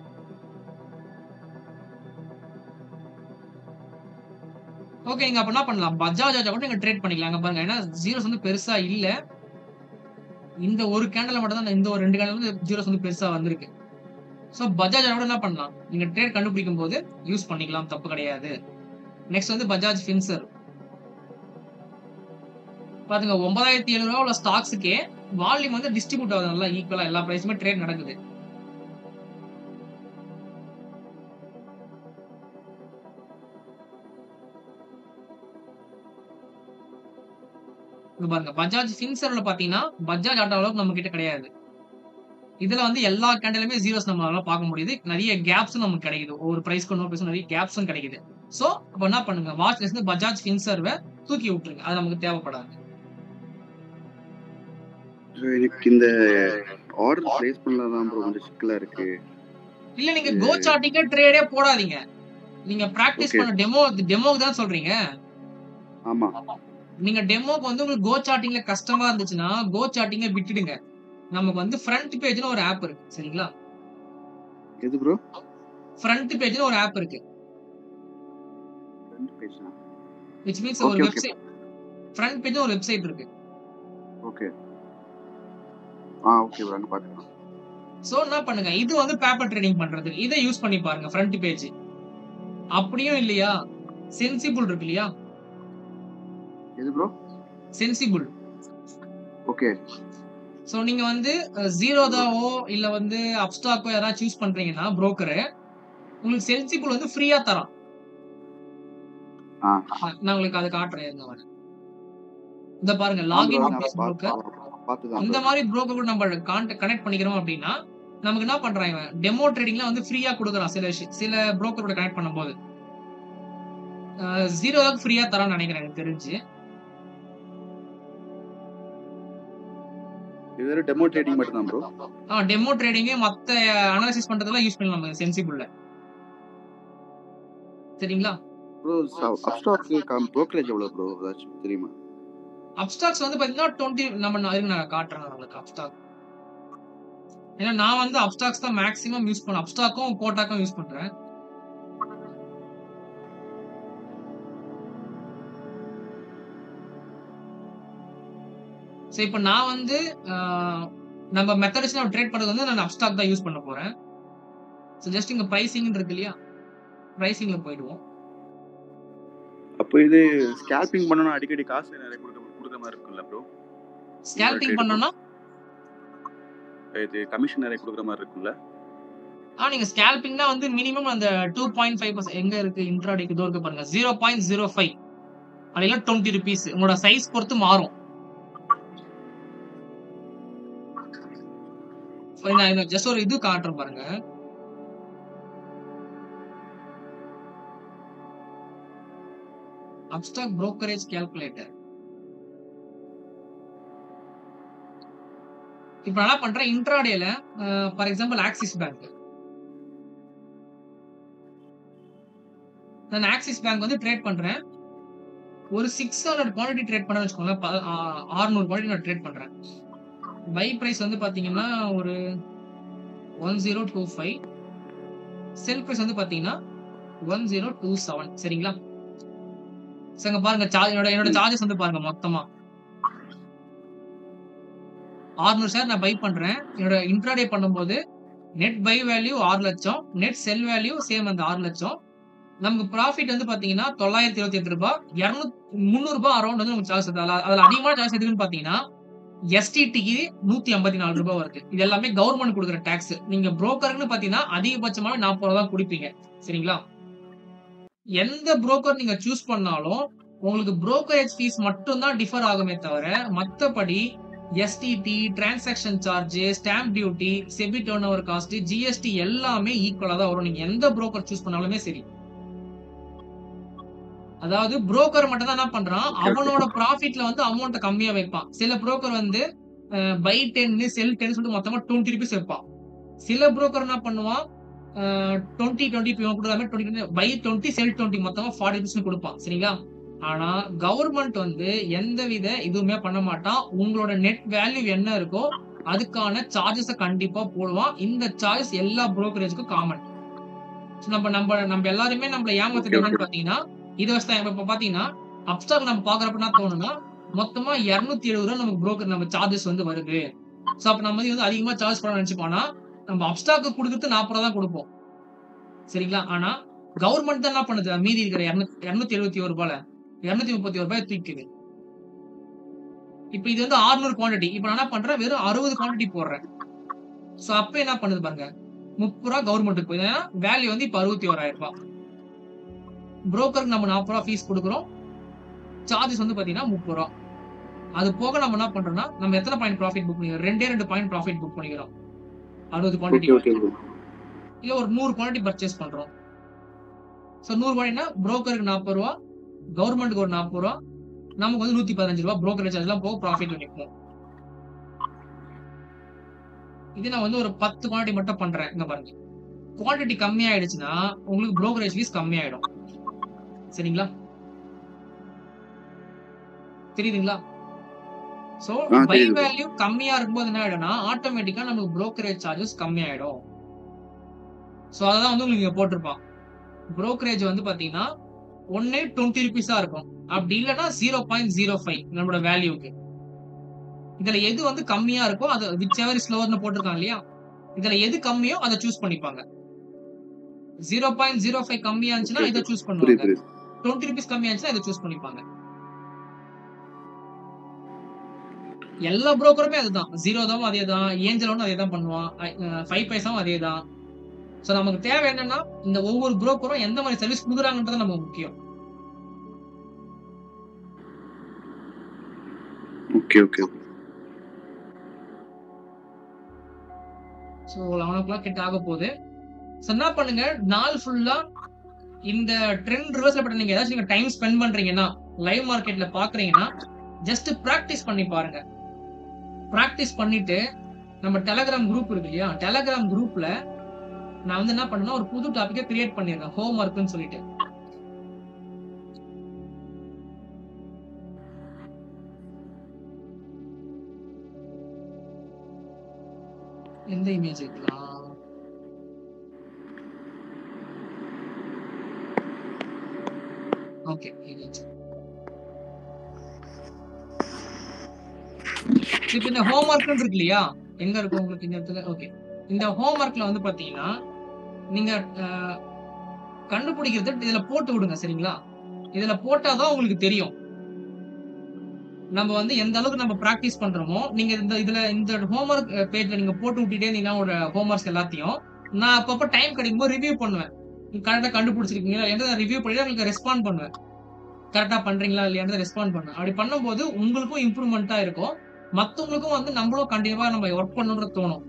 ஓகே, நீங்க அப்ப என்ன பண்ணலாம், பஜாஜ் கூட நீங்க ட்ரேட் பண்ணிக்கலாம் பாருங்க. ஏன்னா ஜீரோஸ் வந்து பெருசா இல்ல, இந்த ஒரு கேண்டல் மட்டும் தான், இந்த ஒரு 2 கேண்டல் வந்து ஜீரோஸ் வந்து பெருசா வந்திருக்கு. ஸோ பஜாஜ் கூட என்ன பண்ணலாம், நீங்க ட்ரேட் கண்டுபிடிக்கும் போது யூஸ் பண்ணிக்கலாம், தப்பு கிடையாது. நெக்ஸ்ட் வந்து பஜாஜ் ஃபின்சர் பாத்துங்க, 9700 ரூபா உள்ள ஸ்டாக்ஸுக்கே வால்யூம் வந்து டிஸ்ட்ரிபியூட் ஆகுது நல்லா ஈக்குவலா, எல்லா பிரைஸுமே ட்ரேட் நடக்குது. பாருங்க, பஜாஜ் ஃபின்சர்ல பாத்தீங்கன்னா பஜாஜ் ஆட்டோ அளவுக்கு நம்ம கிட்ட கிடையாது. இதுல வந்து எல்லா கேண்டலுமே ஜீரோஸ் நம்மளால பார்க்க முடியுது, நிறைய கேப்ஸும் நமக்கு கிடைக்குது, ஒவ்வொரு பிரைஸ்க்கு இன்னொரு பிரைஸ் நிறைய கேப்ஸும் கிடைக்குது. சோ அப்ப என்ன பண்ணுங்க, வாட்ச் லிஸ்ட்ல பஜாஜ் ஃபின்சர்வை தூக்கி விட்டுருங்க, அது நமக்கு தேவைப்படாது. எனக்கு இந்த ஆர்டர் பிளேஸ் பண்ணலாம் ப்ரோ கொஞ்சம் சிக்கலா இருக்கு. இல்ல நீங்க கோ சார்ட்டிங்க ட்ரேடே போடாதீங்க, நீங்க பிராக்டிஸ் பண்ண டெமோக்கு தான் சொல்றீங்க. ஆமா, நீங்க டெமோக்கு வந்து உங்களுக்கு கோ சார்ட்டிங்ல கஷ்டமா இருந்துச்சுன்னா கோ சார்ட்டிங்க விட்டுடுங்க. நமக்கு வந்து ஃப்ரண்ட் பேஜ்னு ஒரு ஆப் இருக்கு, சரிங்களா? எது ப்ரோ? ஃப்ரண்ட் பேஜ்னு ஒரு ஆப் இருக்கு, ஃப்ரண்ட் பேஜ்னா which means ஒரு வெப்சைட், ஃப்ரண்ட் பேஜ் ஒரு வெப்சைட் இருக்கு. ஓகே ஓகே ப்ரோ, அங்க பாத்துக்கலாம். சோ என்ன பண்ணுங்க, இது வந்து பேப்பர் ட்ரேடிங் பண்றது, இதை யூஸ் பண்ணி பாருங்க ஃப்ரண்ட் பேஜ். அப்படியும் இல்லையா, சென்சிபிள் இருக்கு இல்லையா? எது ப்ரோ? சென்சிபிள். ஓகே. சோ நீங்க வந்து ஜீரோதாவோ இல்ல வந்து அப்ஸ்டாக்கோ யாராவது சூஸ் பண்றீங்கன்னா புரோக்கர் உங்களுக்கு சென்சிபிள் வந்து ஃப்ரீயா தரான். நான் உங்களுக்கு அதை காட்டுறேன். இந்த பாருங்க, லாகின் புரோக்கர். இந்த மாதிரி புரோக்கர் கூட நம்ம கனெக்ட் பண்ணிக்கிறோம் அப்படின்னா நமக்கு என்ன பண்றாங்க, டெமோ ட்ரேடிங்ல வந்து ஃப்ரீயா கொடுக்குறான். சில புரோக்கர் கூட கனெக்ட் பண்ணும்போது ஜீரோவுக்கு ஃப்ரீயா தரான்னு நினைக்கிறேன் எனக்கு தெரிஞ்சு. இது டெமோ ட்ரேடிங் மட்டும் தான் ப்ரோ. டெமோ ட்ரேடிங் மத்த அனாலிசிஸ் பண்றதெல்லாம் யூஸ் பண்ணலாம் சென்சிபிள்ல, சரிங்களா? ப்ரோ அப்ஸ்டாக் புரோக்கரேஜ் எவ்வளவு ப்ரோ, ஏதாச்சும் தெரியுமா? அப்ஸ்டாக்ஸ் வந்து பாத்தீங்கன்னா 20 நான் காட்டுறேன் உங்களுக்கு அப்ஸ்டாக். ஏன்னா நான் வந்து அப்ஸ்டாக்ஸ் தான் மேக்ஸிமம் யூஸ் பண்ணேன், அப்ஸ்டாக்கும் கோட்டாக்கும் யூஸ் பண்றேன். சோ இப்போ நான் வந்து நம்ம மெத்தட்ஸ் நான் ட்ரேட் பண்றது வந்து நான் அப்ஸ்டாக் தான் யூஸ் பண்ண போறேன். சோ ஜஸ்ட் இங்க பிரைசிங் இருக்கு இல்லையா, பிரைசிங்ல போய்டுவோம். அப்போ இது ஸ்கேல்பிங் பண்ணனும், அடிக்கடி காசு நிறைய கொடுக்குற மாதிரி இருக்குல்ல ப்ரோ? ஸ்கேல்பிங் பண்ணனும்னா இது கமிஷன் நிறைய கொடுக்குற மாதிரி இருக்குல்ல? நீங்க ஸ்கேல்பிங்னா வந்து மினிமம் அந்த 2.5% எங்க இருக்கு, இன்ட்ராடேக்கு இதோ இருக்கு பாருங்க, 0.05 அதுல 20 ரூபீஸ் உங்களோட சைஸ் பொறுத்து மாறும். நான் ஜஸ்ட் ஒரு இது காட்டுறேன் பாருங்க. Upstox brokerage calculator. இப்போ நான் என்ன பண்றேன், இன்ட்ராடேல ஃபார் எக்ஸாம்பிள் ஆக்சிஸ் பேங்க், நான் ஆக்சிஸ் பேங்க் வந்து ட்ரேட் பண்றேன். ஒரு 600 குவாண்டிட்டி ட்ரேட் பண்ண வச்சுக்கோங்க, 600 குவாண்டிட்டி நான் ட்ரேட் பண்றேன். பை பிரைஸ் வந்து பாத்தீங்கன்னா ஒரு 1025, செல் பிரைஸ் வந்து பாத்தீங்கன்னா 1027, சரிங்களா? சங்க பாருங்க, என்னோட சார்ஜஸ் வந்து பாருங்க, மொத்தமா 600 ஷேர் நான் பை பண்றேன். என்னோட இன்ட்ராடே பண்ணும்போது நெட் பை வேல்யூ 6 லட்சம், நெட் செல் வேல்யூ சேம் அந்த 6 லட்சம். நமக்கு ப்ராஃபிட் வந்து பாத்தீங்கன்னா 928 ரூபாய், 300 ரூபாய் அரௌண்ட் வந்து நமக்கு சார்ஜ். அதுல அதிகமான சார்ஜ் எதுக்குன்னு பாத்தீங்கன்னா எஸ்டிடிக்கு 154 ரூபாய் வருது. இது எல்லாமே கவர்மெண்ட் கொடுக்குற டாக்ஸ். நீங்க புரோக்கர்னு பாத்தீங்கன்னா அதிகபட்சமான 40 ரூபாய் தான் குடிப்பீங்க, சரிங்களா? எந்த புரோக்கர் நீங்க சூஸ் பண்ணாலும் உங்களுக்கு புரோக்கரேஜ் ஃபீஸ் மட்டும் தான் டிஃபர் ஆகுமே தவிர மத்தபடி STD, transaction charge, stamp duty, SEBI turn over cost, GST எல்லாமே ஈக்குவலா தான் வரும். நீங்க எந்த புரோக்கர் சூஸ் பண்ணாலுமே சரி. அதாவது புரோக்கர் மட்டும் தான் என்ன பண்றான், அவனோட ப்ராஃபிட்ல வந்து அமௌண்ட் கம்மியா வைப்பான். சில புரோக்கர் வந்து பை 10 செல் 10 சொல்லிட்டு மொத்தமா 20 ரூபீஸ் வைப்பான். சில புரோக்கர் என்ன பண்ணுவான், 20 கொடுக்காம 20 பை 20 செல் 20 மொத்தமா 40 ரூபீஸ் கொடுப்பான், சரிங்களா? ஆனா கவர்மெண்ட் வந்து எந்தவித இதுவுமே பண்ண மாட்டான். உங்களோட நெட் வேல்யூ என்ன இருக்கோ அதுக்கான சார்ஜஸ கண்டிப்பா போடுவான். இந்த சார்ஜஸ் எல்லா புரோக்கரேஜ்க்கும் காமன். நம்ம எல்லாருமே நம்மள ஏமாத்துறது என்னன்னு பாத்தீங்கன்னா, இது வச்சு இப்ப பாத்தீங்கன்னா அப்ஸ்டாக் நம்ம பாக்குறப்ப என்ன தோணுன்னா, மொத்தமா 270 ரூபா நமக்கு புரோக்கர் நம்ம சார்ஜஸ் வந்து வருது. சோ அப்ப நம்ம வந்து அதிகமா சார்ஜ் பண்ண நினைச்சுப்போம்னா, நம்ம அப்ஸ்டாக் கொடுக்கறது 40 ரூபா தான் கொடுப்போம். சரிங்களா? ஆனா கவர்மெண்ட் தான் என்ன பண்ணுது, மீதி இருக்கிற 271 ரூபாயில 231 ரூபாய் தூக்கிக்குது. இப்ப இது வந்து 600 குவாண்டிட்டி. இப்ப நான் என்ன பண்றேன், வெறும் 60 குவாண்டிட்டி போடுறேன். சோ அப்ப என்ன பண்ணுது பாருங்க, 30 ரூபா கவர்மெண்ட்டுக்கு போகுது. ஏன்னா வேல்யூ வந்து இப்ப 61,000 ரூபாய். புரோக்கருக்கு நம்ம 40 ரூபா ஃபீஸ் கொடுக்குறோம். சார்ஜஸ் வந்து பாத்தீங்கன்னா 30 ரூபா. அது போக நம்ம என்ன பண்றோம்னா, நம்ம எத்தனை பாயிண்ட் ப்ராஃபிட் புக் பண்ணிக்கிறோம்? 2 பாயிண்ட் ப்ராஃபிட் புக் பண்ணிக்கிறோம். 60 குவாண்டிட்டி இல்ல ஒரு 100 குவாண்டிட்டி பர்ச்சேஸ் பண்றோம். சோ 100 குவாண்டிட்டினா புரோக்கருக்கு 40 ரூபா, கவர்மெண்ட்டுக்கு ஒரு 40 ரூபா, நமக்கு வந்து 115 ரூபா புரோக்கரேஜ் சார்ஜ் எல்லாம் போக ப்ராஃபிட் நிக்கும். இது நான் வந்து ஒரு 10 குவாண்டிட்டி மட்டும் பண்றேன். இங்க பாருங்க, குவாண்டிட்டி கம்மி ஆயிடுச்சுன்னா உங்களுக்கு புரோக்கரேஜ் ஃபீஸ் கம்மி ஆயிடும். சரிங்களா? தெரியுதுங்களா? சோ பை வேல்யூ கம்மியா இருக்கும்போது என்ன ஆயிடும்னா, ஆட்டோமேட்டிக்கா நமக்கு புரோக்கரேஜ் சார்ஜஸ் கம்மி ஆயிடும். சோ அதான் வந்து உங்களுக்கு போட்டிருப்பான். புரோக்கரேஜ் வந்து பாத்தீங்கன்னா ஒண்ணே 20 ருபீஸா இருக்கும். அப்படி இல்லைன்னா 0.05 நம்மளோட வேல்யூக்கு. இதுல எது வந்து கம்மியா இருக்கோ அது whichever is lower ன்னு போட்டிருக்காங்க இல்லையா, இதுல எது கம்மியோ அதை சூஸ் பண்ணிப்பாங்க. 0.05 கம்மியா இருந்துச்சுன்னா இதை சூஸ் பண்ணுவாங்க. 20 ருபீஸ் கம்மியா இருந்துச்சுன்னா இதை சூஸ் பண்ணிப்பாங்க. எல்லா புரோக்கருமே அதுதான். ஜீரோதாவும் அதே தான், ஏஞ்சலும் அதே தான் பண்ணுவான், 5 பைசாவும் அதே தான். சோ நமக்கு தேவை என்னன்னா, இந்த ஒவ்வொரு புரோக்கரும் எந்த மாதிரி சர்வீஸ் கொடுக்குறாங்கன்றது நமக்கு முக்கியம். ஓகே. சோ 11 o'clock கிட்ட ஆக போகுது. சோ என்ன பண்ணுங்க, நாள் ஃபுல்லா இந்த ட்ரெண்ட் ரிவர்ஸ்ல பட்ட நீங்க ஏதாச்சும் நீங்க டைம் ஸ்பெண்ட் பண்றீங்கன்னா, லைவ் மார்க்கெட்ல பாக்குறீங்கன்னா, ஜஸ்ட் பிராக்டிஸ் பண்ணி பாருங்க. பிராக்டிஸ் பண்ணிட்டு நம்ம டெலகிராம் குரூப் இருக்கு இல்லையா, டெலகிராம் குரூப்ல நான் வந்து என்ன பண்ணேன்னா ஒரு புது டாபிக்கை கிரியேட் பண்ணிருக்கேன், ஹோம் ஒர்க்னு சொல்லிட்டு. எந்த இமேஜ் வைக்கலாம்? Okay, image. இப்போ இந்த ஹோம் ஒர்க் இருக்கு இல்லையா, எங்க இருக்கும் உங்களுக்கு இந்த இடத்துல? ஓகே, இந்த ஹோம் ஒர்க்ல வந்து பாத்தீங்கன்னா நீங்க கண்டுபிடிக்கிறது இதுல போட்டு விடுங்க. சரிங்களா? இதுல போட்டாதான் உங்களுக்கு தெரியும் நம்ம வந்து எந்த அளவுக்கு நம்ம பிராக்டிஸ் பண்றோமோ. நீங்க இந்த ஹோம் ஒர்க் பேஜ்ல நீங்க போட்டு விட்டுட்டே இருந்தீங்கன்னா உங்களோட ஹோம் ஒர்க்ஸ் எல்லாத்தையும் நான் அப்பப்போ டைம் கிடைக்கும் போது ரிவ்யூ பண்ணுவேன். கரெக்டா கண்டுபிடிச்சிருக்கீங்களா என்ற ரிவ்யூ பண்ணி உங்களுக்கு ரெஸ்பாண்ட் பண்ணுவேன். கரெக்டா பண்றீங்களா இல்லையா ரெஸ்பாண்ட் பண்ணுவேன். அப்படி பண்ணும்போது உங்களுக்கும் இம்ப்ரூவ்மெண்டா இருக்கும், மத்தவங்களுக்கும் வந்து நம்மளும் கண்டிப்பா நம்ம ஒர்க் பண்ணணும்னு தோணும்.